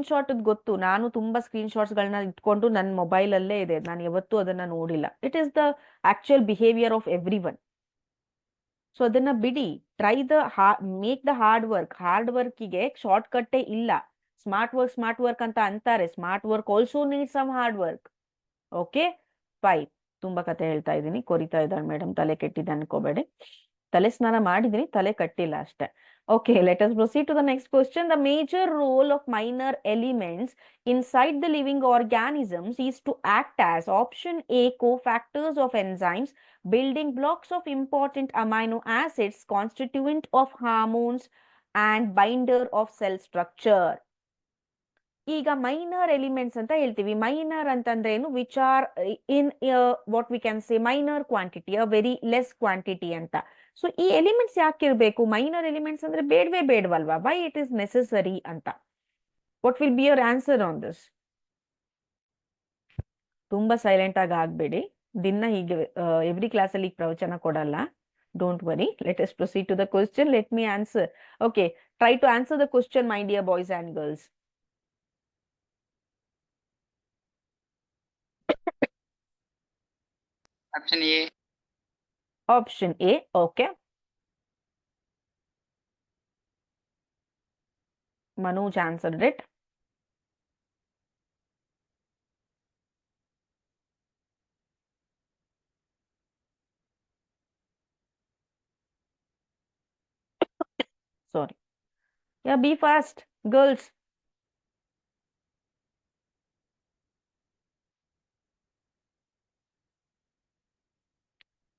ಶಾಟ್ ಗೊತ್ತು, ನಾನು ತುಂಬಾ ಸ್ಕ್ರೀನ್ ಶಾಟ್ಸ್ಗಳನ್ನ ಇಟ್ಕೊಂಡು ನನ್ನ ಮೊಬೈಲ್ ಅಲ್ಲೇ ಇದೆ, ನಾನು ಯಾವತ್ತೂ ಅದನ್ನ ನೋಡಿಲ್ಲ. It is the actual behaviour of every one. So ಅದನ್ನ ಬಿಡಿ. Try the make the hard ವರ್ಕ್ಗೆ ಶಾರ್ಟ್ ಕಟ್ಟೇ ಇಲ್ಲ. ಸ್ಮಾರ್ಟ್ ವರ್ಕ್ ಅಂತ ಅಂತಾರೆ. Smart work also need some hard work. Okay fine. ತುಂಬಾ ಕತೆ ಹೇಳ್ತಾ ಇದ್ದೀನಿ, ಕೊರಿತಾ ಇದ್ದಾಳೆ ಮೇಡಮ್, ತಲೆ ಕೆಟ್ಟಿದ್ದೆ ಅನ್ಕೋಬೇಡಿ. ತಲೆ ಸ್ನಾನ ಮಾಡಿದೀನಿ, ತಲೆ ಕಟ್ಟಿಲ್ಲ ಅಷ್ಟೇ. Okay, let us proceed to the next question. The major role of minor elements inside the living organisms is to act as option A, cofactors of enzymes, building blocks of important amino acids, constituent of hormones, and binder of cell structure. ಈಗ minor elements ಅಂತ ಹೇಳ್ತೀವಿ. Minor ಅಂತಂದ್ರೆ ಏನು? Which are in what we can say minor quantity, a very less quantity ಅಂತ. So ಈ elements ಯಾಕಿರ್ಬೇಕು? Minor elements ಅಂದ್ರೆ ಬೇಡವಲ್ವಾ? Why it is necessary ಅಂತ. What will be your answer on this? ತುಂಬಾ silent ಆಗಿ ಆಗ್ಬೇಡಿ. ದಿನ ಹೀಗೆ ಎವ್ರಿ ಕ್ಲಾಸ್ ಅಲ್ಲಿ ಪ್ರವಚನ ಕೊಡಲ್ಲ. Don't worry. Let us proceed to the question. Let me answer. Okay, try to answer the question, my dear boys and girls. Option A. Option A, okay. Manoj answered it. Sorry. Yeah, be fast, girls.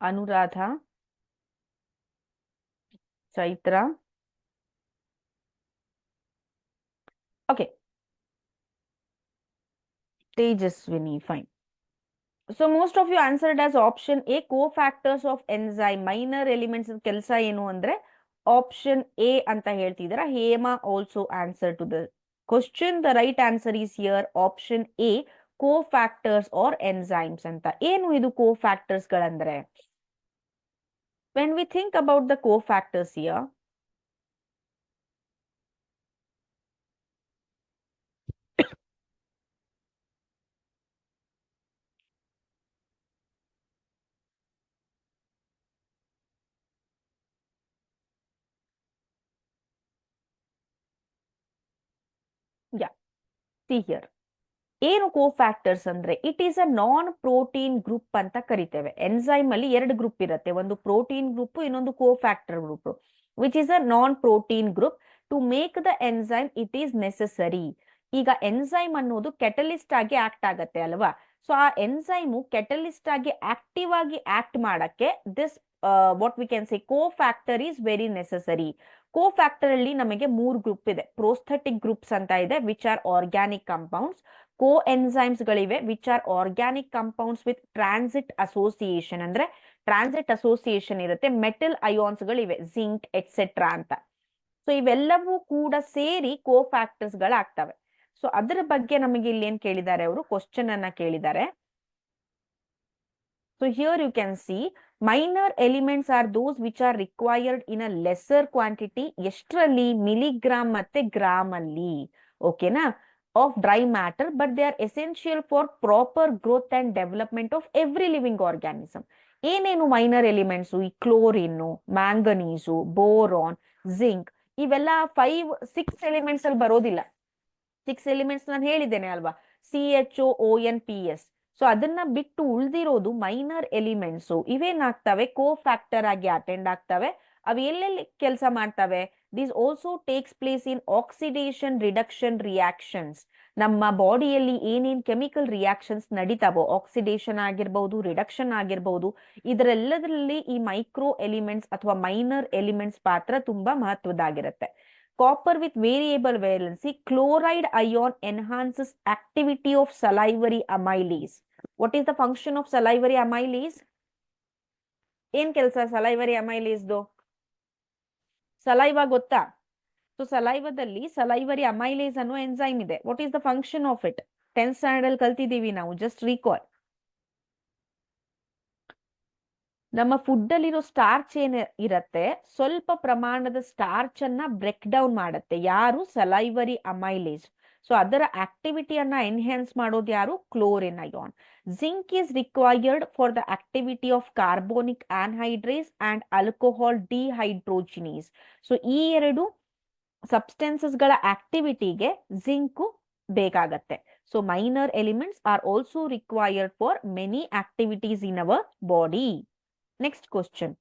Anuradha, Chaitra. Okay. Tejaswini, fine. So most of you answered as option A, cofactors of enzyme. Minor elements ಕೆಲಸ ಏನು ಅಂದ್ರೆ option A ಅಂತ ಹೇಳ್ತಿದ್ದೀರಾ. Hema also answered to the question. The right answer is here option A, cofactors or enzymes ಅಂತ. ಏನು ಇದು cofactors ಗಳಂದ್ರೆ? when we think about the cofactors here, yeah, see here. ಏನು cofactors ಅಂದ್ರೆ it is a non protein group ಅಂತ ಕರಿತೇವೆ. Enzyme ಅಲ್ಲಿ ಎರಡು group ಇರುತ್ತೆ, ಒಂದು ಪ್ರೋಟೀನ್ ಗ್ರೂಪ್, ಇನ್ನೊಂದು cofactor group, which is a non protein group. To make the enzyme it is necessary. ಈಗ ಎನ್ಸೈಮ್ ಅನ್ನೋದು ಕೆಟಲಿಸ್ಟ್ ಆಗಿ ಆಕ್ಟ್ ಆಗತ್ತೆ ಅಲ್ವಾ? ಸೊ ಆ ಎನ್ಸೈಮು ಕೆಟಲಿಸ್ಟ್ ಆಗಿ ಆಕ್ಟಿವ್ ಆಗಿ ಆಕ್ಟ್ ಮಾಡಕ್ಕೆ this what we can say cofactor is very necessary. Cofactor ಅಲ್ಲಿ ನಮಗೆ 3 ಗ್ರೂಪ್ ಇದೆ. ಪ್ರೋಸ್ಥೆಟಿಕ್ ಗ್ರೂಪ್ಸ್ ಅಂತ ಇದೆ, which are organic compounds. co-enzymes ಗಳಿವೆ, which are organic compounds with transit association, ಅಂದ್ರೆ ಟ್ರಾನ್ಸಿಟ್ ಅಸೋಸಿಯೇಷನ್ ಇರುತ್ತೆ. ಮೆಟಲ್ ಅಯಾನ್ಸ್ ಗಳಿವೆ, ಜಿಂಕ್ ಎಟ್ಸೆಟ್ರಾ ಅಂತ. ಸೊ ಇವೆಲ್ಲವೂ ಕೂಡ ಸೇರಿ ಕೋಫ್ಯಾಕ್ಟರ್ಸ್ ಗಳಾಗ್ತವೆ. ಸೊ ಅದರ ಬಗ್ಗೆ ನಮಗೆ ಇಲ್ಲಿ ಏನ್ ಕೇಳಿದ್ದಾರೆ, ಅವರು ಕ್ವಶನ್ ಅನ್ನ ಕೇಳಿದ್ದಾರೆ. So here you can see minor elements are those which are required in a lesser quantity. ಎಷ್ಟರಲ್ಲಿ? ಮಿಲಿಗ್ರಾಮ್ ಮತ್ತೆ ಗ್ರಾಮ್ ಅಲ್ಲಿ. ಓಕೆನಾ? of dry matter, but they are essential for proper growth and development of every living organism. ಏನೇನು minor elements? ಈ chlorine, manganese, boron, zinc, ಇವೆಲ್ಲ 5-6 elements ಅಲ್ಲಿ ಬರೋದಿಲ್ಲ. 6 elements ನಾನು ಹೇಳಿದ್ದೇನೆ ಅಲ್ವಾ, CHOONPS. ಸೊ ಅದನ್ನ ಬಿಟ್ಟು ಉಳಿದಿರೋದು ಮೈನರ್ ಎಲಿಮೆಂಟ್ಸ್. ಇವೇನಾಗ್ತವೆ? ಕೋಫ್ಯಾಕ್ಟರ್ ಆಗಿ ಅಟೆಂಡ್ ಆಗ್ತವೆ. ಅವು ಎಲ್ಲೆಲ್ಲಿ ಕೆಲಸ ಮಾಡ್ತವೆ? This also takes place in oxidation reduction reactions. ನಮ್ಮ ಬಾಡಿಯಲ್ಲಿ ಏನೇನ್ ಕೆಮಿಕಲ್ ರಿಯಾಕ್ಷನ್ಸ್ ನಡೀತಾವೋ, ಆಕ್ಸಿಡೇಷನ್ ಆಗಿರ್ಬಹುದು, ರಿಡಕ್ಷನ್ ಆಗಿರ್ಬಹುದು, ಇದರೆಲ್ಲದರಲ್ಲಿ ಈ ಮೈಕ್ರೋ ಎಲಿಮೆಂಟ್ಸ್ ಅಥವಾ ಮೈನರ್ ಎಲಿಮೆಂಟ್ಸ್ ಪಾತ್ರ ತುಂಬಾ ಮಹತ್ವದಾಗಿರುತ್ತೆ. Copper with variable valency, chloride ion enhances activity of salivary amylase. What is the function of salivary amylase? ಏನ್ ಕೆಲಸ ಸಲೈವರಿ ಅಮೈಲೇಸ್ದು? ಸಲೈವಾ ಗೊತ್ತಾ? ಸೊ ಸಲೈವಾದಲ್ಲಿ ಸಲೈವರಿ ಅಮೈಲೇಸ್ ಅನ್ನೋ ಎನ್ಸೈಮ್ ಇದೆ. What is the function of it? 10th standard ಅಲ್ಲಿ ಕಲ್ತಿದೀವಿ ನಾವು, just recall. ನಮ್ಮ ಫುಡ್ ಅಲ್ಲಿರೋ ಸ್ಟಾರ್ಚ್ ಏನ್ ಇರತ್ತೆ, ಸ್ವಲ್ಪ ಪ್ರಮಾಣದ ಸ್ಟಾರ್ಚ್ ಅನ್ನ ಬ್ರೇಕ್ ಡೌನ್ ಮಾಡುತ್ತೆ. ಯಾರು? Salivary amylase. ಸೊ ಅದರ ಆಕ್ಟಿವಿಟಿಯನ್ನ ಎನ್ಹ್ಯಾನ್ಸ್ ಮಾಡೋದು ಯಾರು? Chlorine ion. Zinc is required for the activity of carbonic anhydrase and alcohol dehydrogenase. So ಈ ಎರಡು ಸಬ್ಸ್ಟೆನ್ಸಸ್ ಗಳ ಆಕ್ಟಿವಿಟಿಗೆ ಜಿಂಕ್ ಬೇಕಾಗತ್ತೆ. So minor elements are also required for many activities in our body. Next question,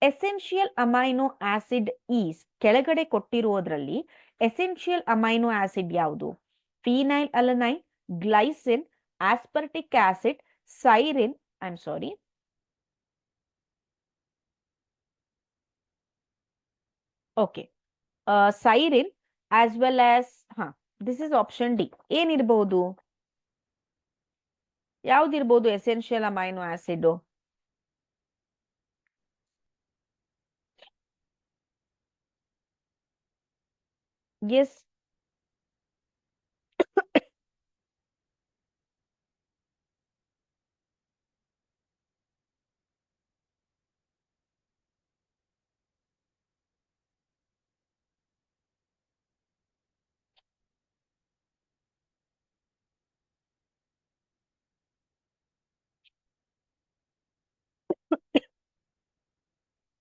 essential amino acid is. ಕೆಳಗಡೆ ಕೊಟ್ಟಿರುವುದರಲ್ಲಿ essential amino acid ಯಾವುದು? Phenyl alanine, glycine, aspartic acid, serine, okay, serine as well as this is option D. ಏನಿರ್ಬಹುದು? ಯಾವ್ದಿರ್ಬೋದು essential amino acid? S,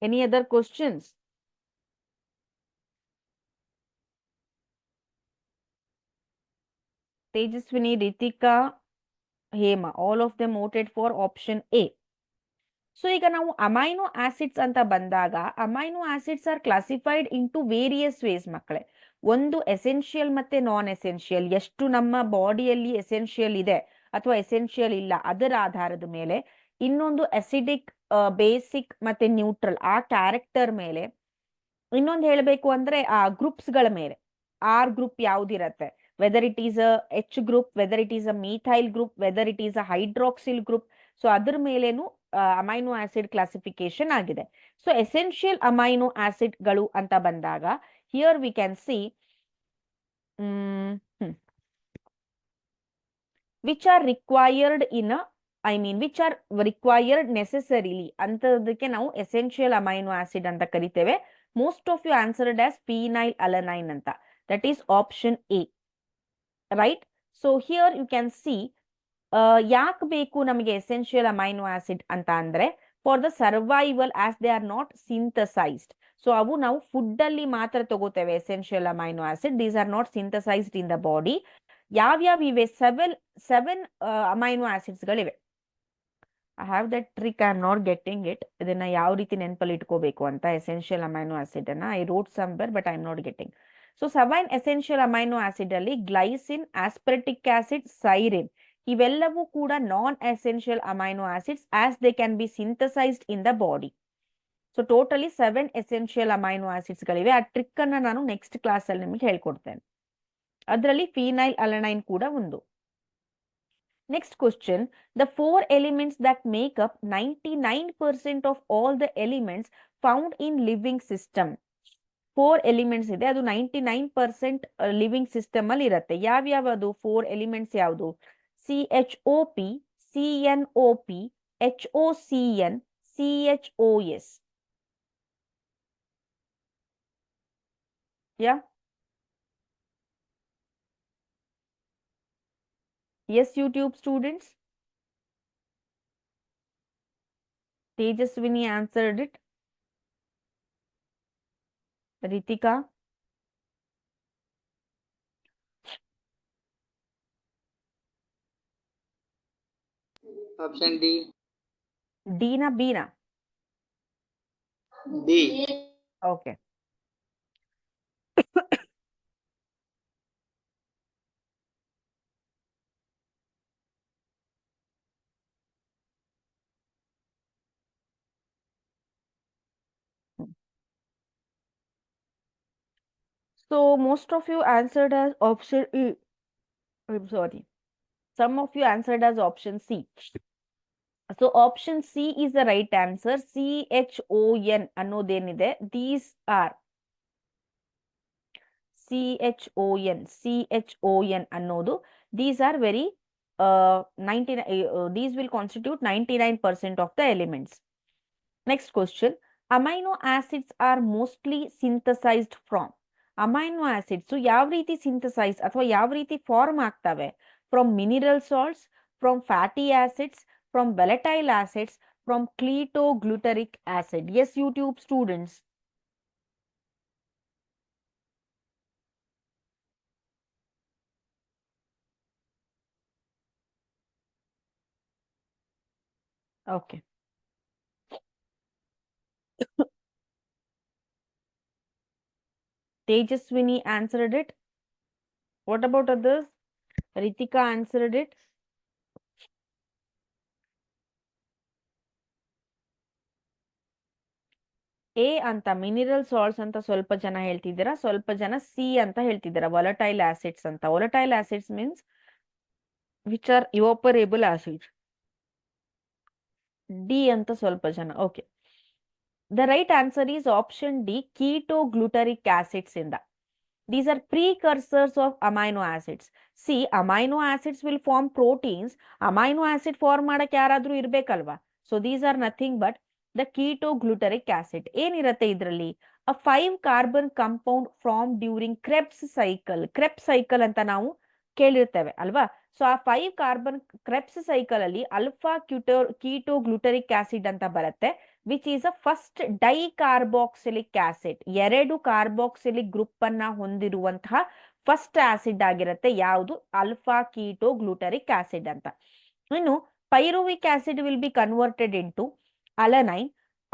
any other questions? Tejaswini, Ritika, Hema, all of them voted for option A. So ಈಗ ನಾವು amino acids ಅಂತ ಬಂದಾಗ, amino acids are classified into various ways ಮಕ್ಕಳೇ. ಒಂದು essential ಮತ್ತೆ non essential. ಎಷ್ಟು ನಮ್ಮ ಬಾಡಿಯಲ್ಲಿ ಎಸೆನ್ಷಿಯಲ್ ಇದೆ ಅಥವಾ ಎಸೆನ್ಷಿಯಲ್ ಇಲ್ಲ ಅದರ ಆಧಾರದ ಮೇಲೆ. ಇನ್ನೊಂದು ಅಸಿಡಿಕ್, ಬೇಸಿಕ್ ಮತ್ತೆ ನ್ಯೂಟ್ರಲ್, ಆ ಕ್ಯಾರೆಕ್ಟರ್ ಮೇಲೆ. ಇನ್ನೊಂದು ಹೇಳಬೇಕು ಅಂದ್ರೆ ಆ ಗ್ರೂಪ್ಸ್ ಗಳ ಮೇಲೆ. ಆರ್ ಗ್ರೂಪ್ ಯಾವ್ದಿರತ್ತೆ, whether it is a H group, whether it is a methyl group, whether it is a hydroxyl group. So ಅದ್ರ ಮೇಲೇನು ಅಮೈನೋ ಆಸಿಡ್ ಕ್ಲಾಸಿಫಿಕೇಶನ್ ಆಗಿದೆ. ಸೊ ಎಸೆನ್ಷಿಯಲ್ ಅಮೈನೋ ಆಸಿಡ್ ಗಳು ಅಂತ ಬಂದಾಗ here we can see which are required in a I mean which are required necessarily ಅಂತದಕ್ಕೆ ನಾವು essential amino acid ಅಂತ ಕರಿತೇವೆ. Most of you answered as phenyl alanine ಅಂತ. That is option A, right. So here you can see ಯಾಕೆ ಬೇಕು ನಮಗೆ essential amino acid ಅಂತ ಅಂದ್ರೆ for the survival as they are not synthesised. ಸೊ ಅವು ನಾವು ಫುಡ್ ಅಲ್ಲಿ ಮಾತ್ರ ತಗೋತೇವೆ essential amino acid. These are not synthesised in the body. ಯಾವ್ಯಾವ ಇವೆ? ಸೆವೆನ್ ಅಮೈನೋ ಆಸಿಡ್ಸ್ ಗಳಿವೆ. I have that trick, I am not getting it. ಇದನ್ನ ಯಾವ ರೀತಿ ನೆನಪಲ್ಲಿ ಇಟ್ಕೋಬೇಕು ಅಂತ ಎಸೆನ್ಷಿಯಲ್ ಅಮೈನೋ ಆಸಿಡ್ ಅನ್ನ I wrote somewhere but I am not getting. So 7 essential amino acid ಅಲ್ಲಿ ಗ್ಲೈಸಿನ್, ಆಸ್ಪರ್ಟಿಕ್ ಆಸಿಡ್, ಸೈರಿನ್ ಇವೆಲ್ಲವೂ ಕೂಡ non essential amino acids as they can be synthesised in the body. So totally 7 essential amino acids ಗಳಿವೆ. ಆ trick ಅನ್ನ ನಾನು next class ಅಲ್ಲಿ ನಿಮಗೆ ಹೇಳ್ಕೊಡ್ತೇನೆ. ಅದರಲ್ಲಿ ಫಿನೈಲ್ ಅಲನೈನ್ ಕೂಡ ಒಂದು. Next question, the 4 elements that make up 99% of all the elements found in living system. 4 elements ಇದೆ, ಅದು 99% living system ಅಲ್ಲಿ ಇರುತ್ತೆ. ಯಾವ್ಯಾವದು 4 elements ಯಾವುದು? CHOP, CNOP, HOCN, CHOS. Yeah? Yes, YouTube students. Tejaswini answered it. Ritika. Option D. D na B na? D. Okay. So most of you answered as option E. I'm sorry. Some of you answered as option C. So option C is the right answer. CHON ಅನ್ನೋದೇನಿದೆ, these are CHON ಅನ್ನೋದು, these are very 99 these will constitute 99% of the elements. Next question, amino acids are mostly synthesized from. Amino acids ಯಾವ ರೀತಿ synthesise ಅಥವಾ ಯಾವ ರೀತಿ form ಆಗ್ತವೆ? From mineral salts, from fatty acids, from volatile acids, from ketoglutaric acid. Yes YouTube students. Okay. Tejaswini answered it. What about others? Ritika answered it. A ಅಂತ mineral salts ಅಂತ ಸ್ವಲ್ಪ ಜನ ಹೇಳ್ತಿದ್ದೀರಾ, ಸ್ವಲ್ಪ ಜನ ಸಿ ಅಂತ ಹೇಳ್ತಿದ್ದೀರಾ, ವಾಲಟೈಲ್ ಆಸಿಡ್ಸ್ ಅಂತ. Volatile acids means which are evaporable acids. D ಅಂತ ಸ್ವಲ್ಪ ಜನ. Okay, the right answer is option D, ketoglutaric acids in the. These are precursors of amino acids. See, amino acids will form proteins. Amino acid form ಮಾಡಕ್ಕೆ ಯಾರಾದ್ರೂ ಇರ್ಬೇಕಲ್ವಾ? So these are nothing but the ketoglutaric acid. ಏನಿರುತ್ತೆ ಇದರಲ್ಲಿ? A 5 carbon compound formed during Krebs cycle. Krebs cycle ಅಂತ ನಾವು ಕೇಳಿರ್ತೇವೆ ಅಲ್ವಾ? So ಆ 5 carbon ಕ್ರೆಬ್ಸ್ cycle ಅಲ್ಲಿ alpha ketoglutaric acid ಅಂತ ಬರುತ್ತೆ, which is a first ಡೈಕಾರ್ಬಾಕ್ಸಿಲಿಕ್ acid. 2 carboxylic group ಅನ್ನ ಹೊಂದಿರುವಂತಹ ಫಸ್ಟ್ ಆಸಿಡ್ ಆಗಿರುತ್ತೆ. ಯಾವುದು? ಅಲ್ಫಾ ಕೀಟೋಗ್ಲುಟರಿಕ್ ಆಸಿಡ್ ಅಂತ. ಇನ್ನು pyruvic acid will be converted into alanine.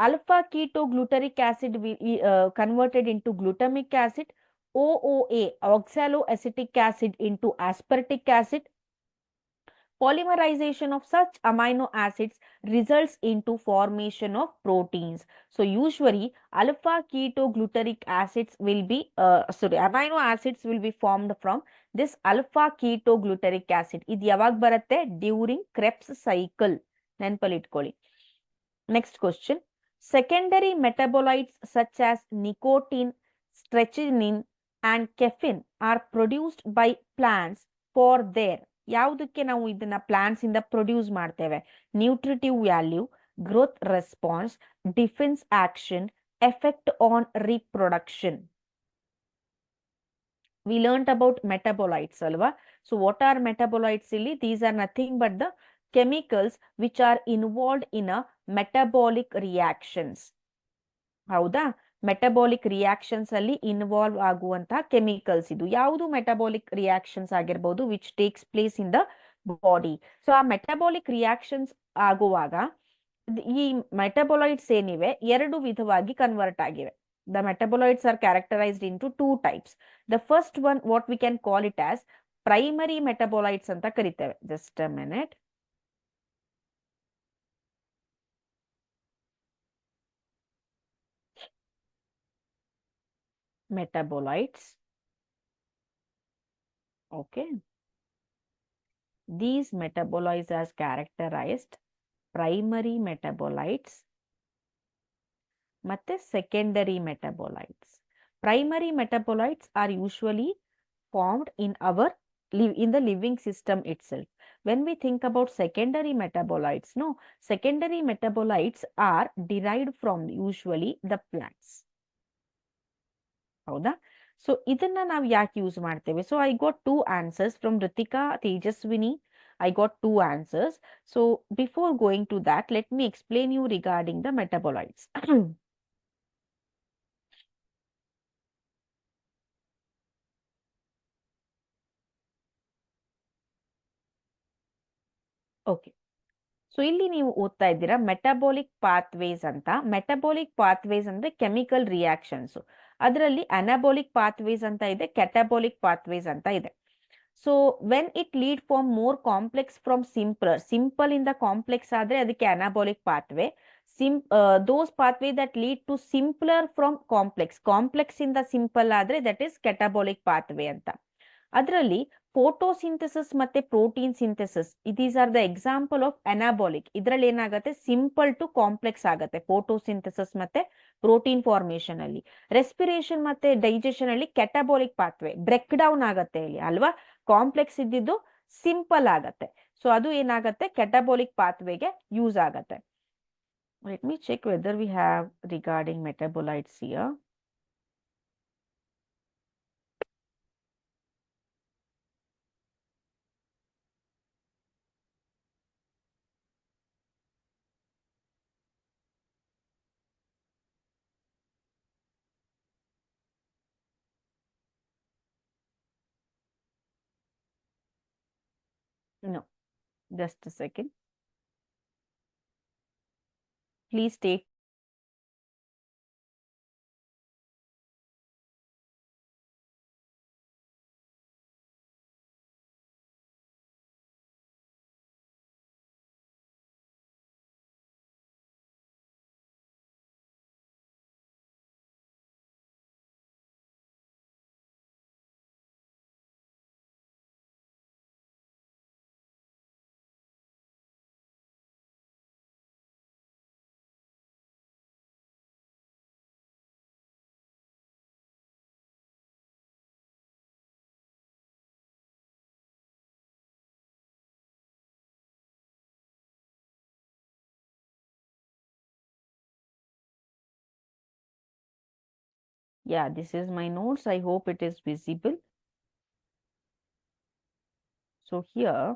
Alpha ketoglutaric acid converted into glutamic acid. OOA, oxaloacetic acid, into aspartic acid. Polymerization of such amino acids results into formation of proteins. So usually alpha ketoglutaric acids will be amino acids will be formed from this alpha ketoglutaric acid. ಇದು ಯಾವಾಗ ಬರುತ್ತೆ? During Krebs cycle. ನೆನಪಲ್ಲಿ ಇಟ್ಕೊಳ್ಳಿ. Next question, secondary metabolites such as nicotine, stretchinin and caffeine are produced by plants for their ಯಾವುದಕ್ಕೆ ನಾವು ಇದನ್ನ plants ಇಂದ produce ಮಾಡ್ತೇವೆ? Nutritive value, growth response, defence action, effect on reproduction. We learnt about metabolites alva. So what are metabolites illi? These are nothing but the chemicals which are involved in a metabolic reactions. ಹೌದಾ? Metabolic reactions ಅಲ್ಲಿ involve ಆಗುವಂತಹ chemicals ಇದು. ಯಾವುದು metabolic reactions ಆಗಿರ್ಬೋದು which takes place in the body. So ಆ metabolic reactions ಆಗುವಾಗ ಈ ಮೆಟಬಾಲೈಟ್ಸ್ ಏನಿವೆ ಎರಡು ವಿಧವಾಗಿ ಕನ್ವರ್ಟ್ ಆಗಿವೆ. The metabolites are characterized into two types. The first one, what we can call it as primary metabolites anta kariteve. Just a minute. Metabolites. Okay. These metabolites are characterized primary metabolites ಮತ್ತೆ secondary metabolites. Primary metabolites are usually formed in the living system itself. When we think about secondary metabolites, no, secondary metabolites are derived from usually the plants. ಹೌದಾ? So ಇದನ್ನ ನಾವು ಯಾಕೆ use ಮಾಡ್ತೇವೆ? So I got 2 answers from Ritika, Tejaswini. I got 2 answers. So before going to that, let me explain you regarding the metabolites. Okay, so ಇಲ್ಲಿ ನೀವು ಓದ್ತಾ ಇದ್ದೀರಾ metabolic pathways ಅಂತ. ಮೆಟಬಾಲಿಕ್ ಪಾತ್ವೇಸ್ ಅಂದ್ರೆ ಕೆಮಿಕಲ್ ರಿಯಾಕ್ಷನ್ಸ್. ಅದರಲ್ಲಿ ಅನಾಬಾಲಿಕ್ ಪಾತ್ವೇಸ್ ಅಂತ ಇದೆ, ಕೆಟಬಾಲಿಕ್ ಪಾತ್ವೇಸ್ ಅಂತ ಇದೆ. So when it lead form more complex from simpler, simple ಇಂದ ಕಾಂಪ್ಲೆಕ್ಸ್ ಆದ್ರೆ ಅದಕ್ಕೆ anabolic pathway. those pathway that lead to simpler from complex, complex ಇಂದ ಸಿಂಪಲ್ ಆದ್ರೆ ದಟ್ ಇಸ್ ಕೆಟಬಾಲಿಕ್ ಪಾತ್ವೇ ಅಂತ. ಅದರಲ್ಲಿ ಫೋಟೋಸಿಂಥಸಿಸ್ ಮತ್ತೆ protein synthesis, these are the example of ಅನಾಬಾಲಿಕ್. ಇದರಲ್ಲಿ ಏನಾಗುತ್ತೆ, ಸಿಂಪಲ್ ಟು ಕಾಂಪ್ಲೆಕ್ಸ್ ಆಗುತ್ತೆ ಫೋಟೋಸಿಂಥಸಿಸ್ ಮತ್ತೆ ಪ್ರೋಟೀನ್ ಫಾರ್ಮೇಶನ್ ಅಲ್ಲಿ. ರೆಸ್ಪಿರೇಷನ್ ಮತ್ತೆ ಡೈಜೆಷನ್ ಅಲ್ಲಿ ಕೆಟಬಾಲಿಕ್ ಪಾತ್ವೇ ಬ್ರೇಕ್ ಡೌನ್ ಆಗತ್ತೆ ಇಲ್ಲಿ ಅಲ್ವಾ. ಕಾಂಪ್ಲೆಕ್ಸ್ ಇದ್ದಿದ್ದು ಸಿಂಪಲ್ ಆಗತ್ತೆ. ಸೊ ಅದು ಏನಾಗತ್ತೆ, ಕೆಟಬಾಲಿಕ್ ಪಾತ್ವೇಗೆ ಯೂಸ್ ಆಗತ್ತೆ. Let me check whether we have regarding metabolites here. No, just a second. Please take. Yeah, this is my notes. I hope it is visible. So here,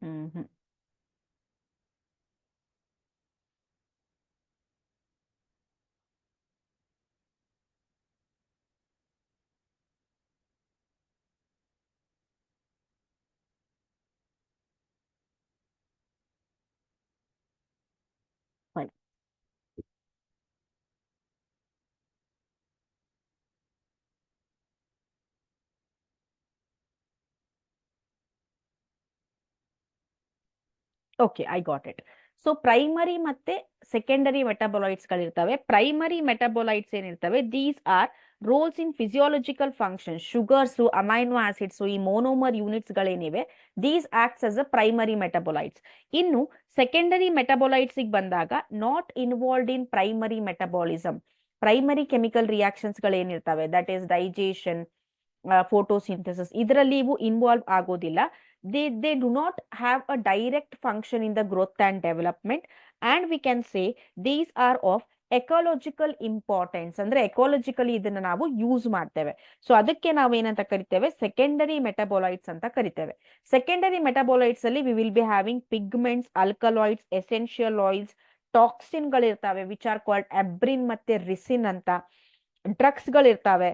mhm. Fine. Okay, I got it. So primary ಮತ್ತೆ secondary metabolites ಗಳಿರ್ತವೆ. Primary metabolites ಏನಿರ್ತವೆ, these are roles in physiological function. Sugars, amino acids, ಈ monomer units ಗಳೇನಿವೆ, these acts as a primary metabolites. ಇನ್ನು secondary metabolites ಬಂದಾಗ not involved in primary metabolism. Primary chemical ರಿಯಾಕ್ಷನ್ಸ್ಗಳೇನಿರ್ತವೆ, that is digestion, photosynthesis, ಇದರಲ್ಲಿ ಇವು involve ಆಗೋದಿಲ್ಲ. They do not have a direct function in the growth and development, and V can say these are of ecological importance. ಅಂದ್ರೆ ಎಕಾಲಜಿಕಲಿ ಇದನ್ನ ನಾವು use ಮಾಡ್ತೇವೆ. So ಅದಕ್ಕೆ ನಾವೇನಂತ ಕರಿತೇವೆ, ಸೆಕೆಂಡರಿ ಮೆಟಬಾಲೈಟ್ಸ್ ಅಂತ ಕರಿತೇವೆ. ಸೆಕೆಂಡರಿ ಮೆಟಬಾಲೈಟ್ಸ್ ಅಲ್ಲಿ we will be having pigments, alkaloids, essential oils, toxin ಗಳಿರ್ತಾವೆ ವಿಚ್ ಆರ್ ಕಾಲ್ಡ್ ಅಬ್ರಿನ್ ಮತ್ತೆ ರಿಸಿನ್ ಅಂತ, ಡ್ರಗ್ಸ್ ಗಳಿರ್ತಾವೆ,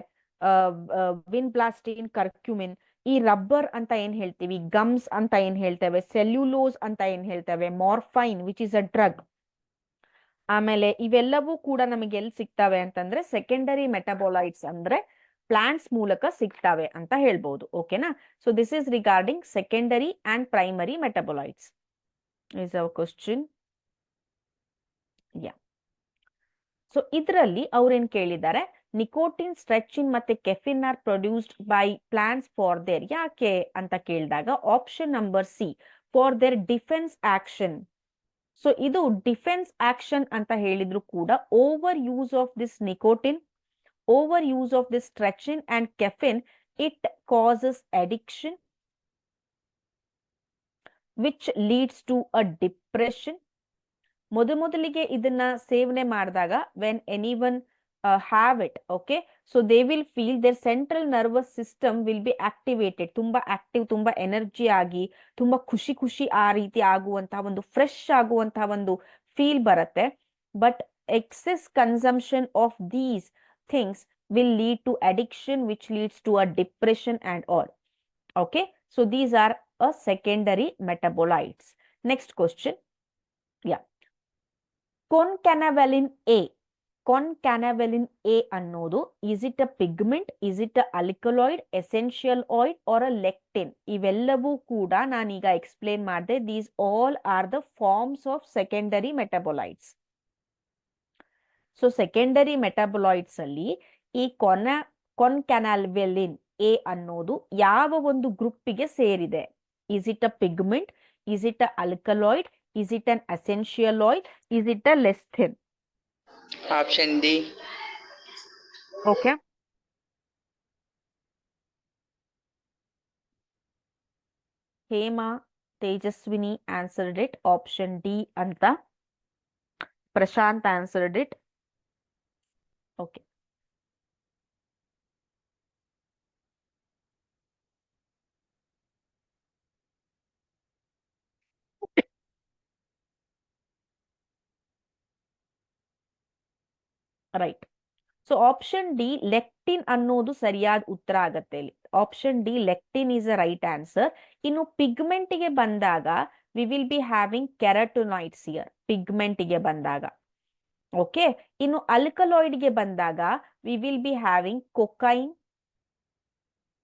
ವಿನ್ಬ್ಲಾಸ್ಟಿನ್, ಕರ್ಕ್ಯುಮಿನ್, ಈ ರಬ್ಬರ್ ಅಂತ ಏನ್ ಹೇಳ್ತೀವಿ, ಗಮ್ಸ್ ಅಂತ ಏನ್ ಹೇಳ್ತೇವೆ, ಸೆಲ್ಯುಲೋಸ್ ಅಂತ ಏನ್ ಹೇಳ್ತೇವೆ, morphine which is a drug. ಆಮೇಲೆ ಇವೆಲ್ಲವೂ ಕೂಡ ನಮಗೆ ಎಲ್ಲಿ ಸಿಗ್ತವೆ ಅಂತಂದ್ರೆ ಸೆಕೆಂಡರಿ ಮೆಟಬಾಲೈಟ್ಸ್ ಅಂದ್ರೆ ಪ್ಲಾಂಟ್ಸ್ ಮೂಲಕ ಸಿಗ್ತವೆ ಅಂತ ಹೇಳ್ಬೋದು. ಓಕೆನಾ? So this is regarding secondary and primary metabolites. Is our question. Yeah. So ಇದರಲ್ಲಿ ಅವ್ರೇನ್ ಕೇಳಿದ್ದಾರೆ, ನಿಕೋಟಿನ್, ಸ್ಟ್ರೆಚಿನ್ ಮತ್ತೆ caffeine are produced by plants for their, ಯಾಕೆ ಅಂತ ಕೇಳಿದಾಗ option number C, for their defence action. So ಇದು ಡಿಫೆನ್ಸ್ ಆಕ್ಷನ್ ಅಂತ ಹೇಳಿದ್ರು ಕೂಡ over use of this nicotine, over use of this strychnine and caffeine, it causes addiction which leads to a depression. ಮೊದಲಿಗೆ ಇದನ್ನ ಸೇವನೆ ಮಾಡಿದಾಗ when anyone have it, okay, so they will feel their central nervous system will be activated, ತುಂಬಾ active, ತುಂಬಾ energy ಆಗಿ, ತುಂಬಾ ಖುಷಿ ಆ ರೀತಿ ಆಗುವಂತಹ ಒಂದು ಫ್ರೆಶ್ ಆಗುವಂತಹ ಒಂದು ಫೀಲ್ ಬರುತ್ತೆ. But excess consumption of these things will lead to addiction which leads to a depression and all. Okay, so these are a secondary metabolites. Next question. Yeah. Concanavalin A. Concanavalin A ಅನ್ನೋದು, is it a pigment, is it a alkaloid, essential oil or a lectin? ಇವೆಲ್ಲವೂ ಕೂಡ ನಾನೀಗ explain ಮಾಡಿದೆ. These all are the forms of secondary metabolites. So secondary metabolites ಅಲ್ಲಿ ಈ concanavalin A ಅನ್ನೋದು ಯಾವ ಒಂದು ಗ್ರೂಪಿಗೆ ಸೇರಿದೆ? Is it a pigment, is it a alkaloid, is it an essential oil, is it a lecithin? Option D. Okay, Hema, Tejaswini answered it option D ಅಂತ. Prashanth answered it. Okay, right. So option D lectin ಅನ್ನೋದು ಸರಿಯಾದ ಉತ್ತರ ಆಗತ್ತೆ ಇಲ್ಲಿ. Option D lectin is a right answer. ಇನ್ನು pigment ಗೆ ಬಂದಾಗ we will be having ಕೆರಟೋನೈಡ್ಸ್ here, pigment ಗೆ ಬಂದಾಗ. ಓಕೆ, ಇನ್ನು ಆಲ್ಕಲಾಯ್ಡ್ ಗೆ ಬಂದಾಗ we will be having cocaine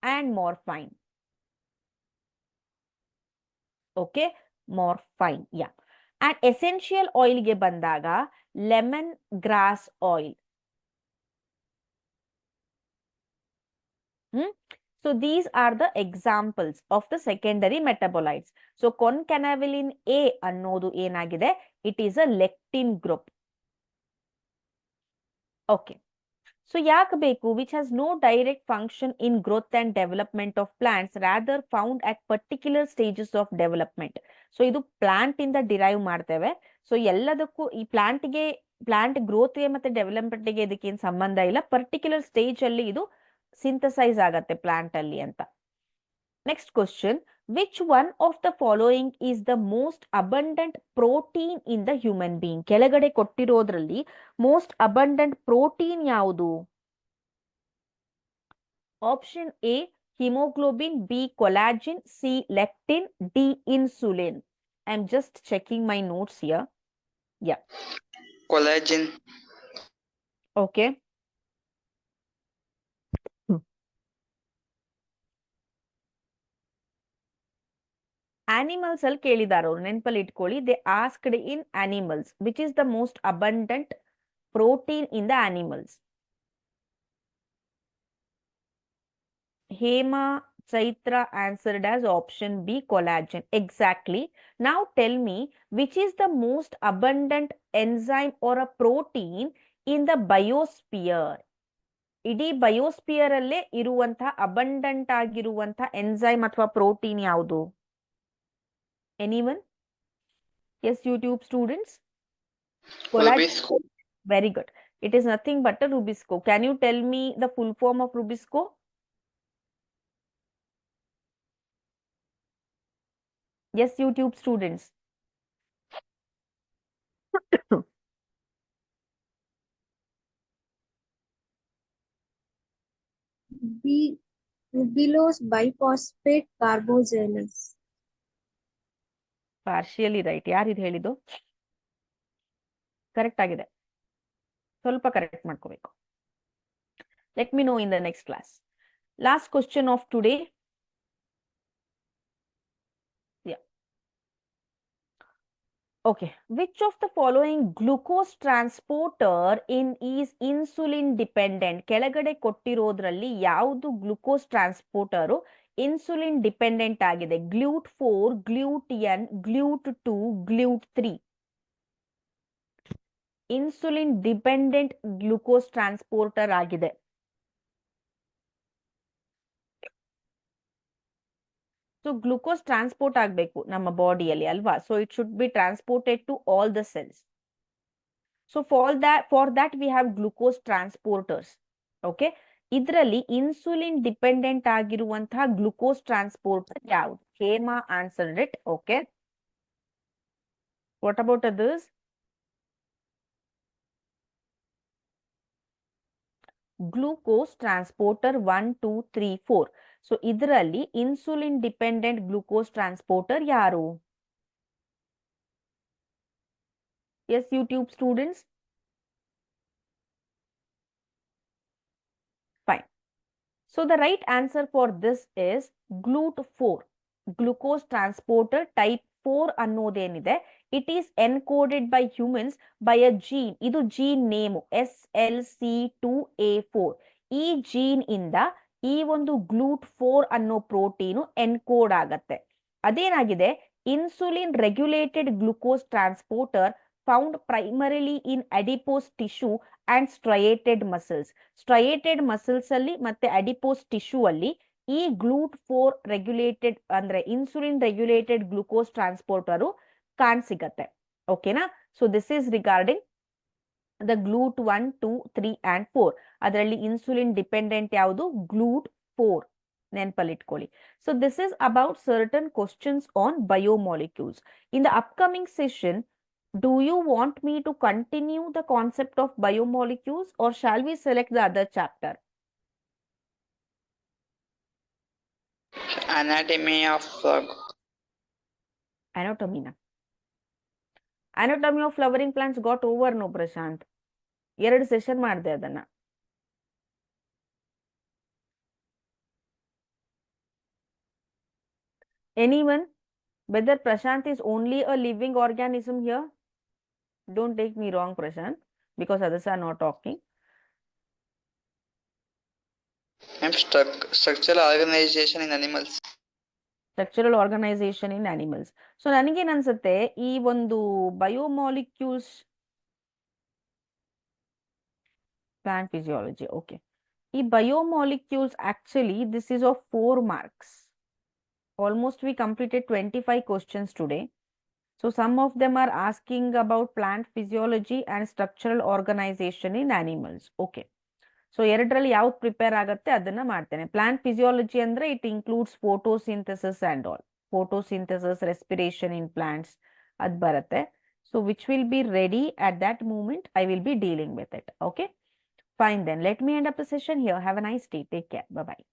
and morphine. Okay, morphine, yeah. And essential oil ಗೆ ಬಂದಾಗ lemon grass oil. So these are the examples of the secondary metabolites. So concanavalin A ಅನ್ನೋದು ಏನಾಗಿದೆ? It is a lectin group. Okay. So ಯಾಕೆ ಬೇಕು? Which has no direct function in growth and development of plants, rather found at particular stages of development. So ಇದು plant ಇಂದ derive ಮಾಡ್ತೇವೆ. So ಎಲ್ಲದಕ್ಕೂ ಈ plant growth ಗೆ ಮತ್ತೆ development ಗೆ ಇದಕ್ಕೇನು ಸಂಬಂಧ ಇಲ್ಲ. ಪರ್ಟಿಕ್ಯುಲರ್ ಸ್ಟೇಜ್ ಅಲ್ಲಿ ಇದು ಸಿಂಥಸೈಸ್ ಆಗತ್ತೆ ಪ್ಲಾಂಟ್ ಅಲ್ಲಿ ಅಂತ. Next question, which one of the following is the most abundant protein in the human being? ಕೆಳಗಡೆ ಕೊಟ್ಟಿರೋದ್ರಲ್ಲಿ ಮೋಸ್ಟ್ ಅಬಂಡೆಂಟ್ ಪ್ರೋಟೀನ್ ಯಾವುದು? Option A haemoglobin, B collagen, C lectin, D insulin. I am just checking my notes here. Yeah, collagen. Okay. Animals ಅಲ್ಲಿ ಕೇಳಿದಾರೆ ಅವ್ರು, ನೆನಪಲ್ಲಿ ಇಟ್ಕೊಳ್ಳಿ. They asked in animals which is the most abundant protein in the animals. Hema Chaitra answered as option B, collagen. Exactly. Now tell me, which is the most abundant enzyme or a protein in the biosphere, ಇಡೀ biosphere ಅಲ್ಲೇ ಇರುವಂತಹ abundant ಆಗಿರುವಂತಹ enzyme ಅಥವಾ protein ಯಾವುದು? Anyone? Yes YouTube students? Rubisco. Very good. It is nothing but a Rubisco. Can you tell me the full form of Rubisco? Yes, YouTube students. Rubulose biphosphate carboxylase. Partially right. ಯಾರು ಇದು ಹೇಳಿದ್ದು? Correct ಆಗಿದೆ, ಸ್ವಲ್ಪ correct ಮಾಡ್ಕೋಬೇಕು. Let me no in the next class. Last question of today. Okay, which of the following glucose transporter is insulin dependent? ಕೆಳಗಡೆ ಕೊಟ್ಟಿರೋದ್ರಲ್ಲಿ ಯಾವುದು glucose transporter insulin dependent ಆಗಿದೆ? GLUT4, GLUT-N, GLUT2, GLUT3. Insulin dependent glucose transporter ಆಗಿದೆ. So glucose transport ಆಗಬೇಕು ನಮ್ಮ ಬಾಡಿಯಲ್ಲಿ ಅಲ್ವಾ? So it should be transported to all the cells. So for that we have glucose transporters. Okay, ಇದರಲ್ಲಿ insulin dependent ಆಗಿರುವಂತಹ glucose transporter ಯಾವುದು? Hema answered it. Okay, what about others? Glucose transporter 1, 2, 3, 4. So ಇದರಲ್ಲಿ insulin dependent glucose transporter ಯಾರು? Yes YouTube students? Fine. So the right answer for this is GLUT4. Glucose transporter type 4 ಅನ್ನೋದೇನಿದೆ, it is encoded by humans by a gene. ಇದು gene name SLC2A4. ಈ gene ಇಂದ ಈ ಒಂದು GLUT4 ಅನ್ನೋ protein encode ಆಗತ್ತೆ. ಅದೇನಾಗಿದೆ, insulin regulated glucose transporter found primarily in adipose tissue and striated muscles. Striated muscles ಅಲ್ಲಿ ಮತ್ತೆ ಅಡಿಪೋಸ್ ಟಿಶ್ಯೂ ಅಲ್ಲಿ ಈ GLUT4 ರೆಗ್ಯುಲೇಟೆಡ್ ಅಂದ್ರೆ ಇನ್ಸುಲಿನ್ ರೆಗ್ಯುಲೇಟೆಡ್ ಗ್ಲೂಕೋಸ್ ಟ್ರಾನ್ಸ್ಪೋರ್ಟರು ಕಾಣ್ಸಿಗತ್ತೆ. ಓಕೆನಾ? So this is regarding the GLUT1, 2, 3 and 4. ಅದರಲ್ಲಿ ಇನ್ಸುಲಿನ್ ಡಿಪೆಂಡೆಂಟ್ ಯಾವುದು? GLUT4. ನೆನಪಲ್ಲಿಟ್ಕೊಳ್ಳಿ. So this is about certain questions on biomolecules. In the upcoming session, do you want me to continue the concept of biomolecules or shall we select the other chapter? Anatomy of Anatomy na. Anatomy of flowering plants got over, no Prashant. 2 session ಮಾಡಿದೆ ಅದನ್ನ. Anyone? Whether Prashant is only a living organism here? Don't take me wrong, Prashant, because others are not talking. I'm stuck. Structural organization in animals. Structural organization in animals. So ನನಗೇನ್ ಅನ್ಸುತ್ತೆ, ಈ ಒಂದು biomolecules plant physiology. Okay. ಈ biomolecules actually this is of 4 marks. Almost we completed 25 questions today. So some of them are asking about plant physiology and structural organization in animals. Okay. So ಎರಡರಲ್ಲಿ ಯಾವ್ದು prepare ಆಗುತ್ತೆ ಅದನ್ನ ಮಾಡ್ತೇನೆ. Plant physiology ಅಂದ್ರೆ it includes photosynthesis and all. Photosynthesis, respiration in plants ಅದ್ ಬರುತ್ತೆ. So which will be ready at that moment I will be dealing with it. Okay, fine then. Let me end up the session here. Have a nice day. Take care. Bye-bye.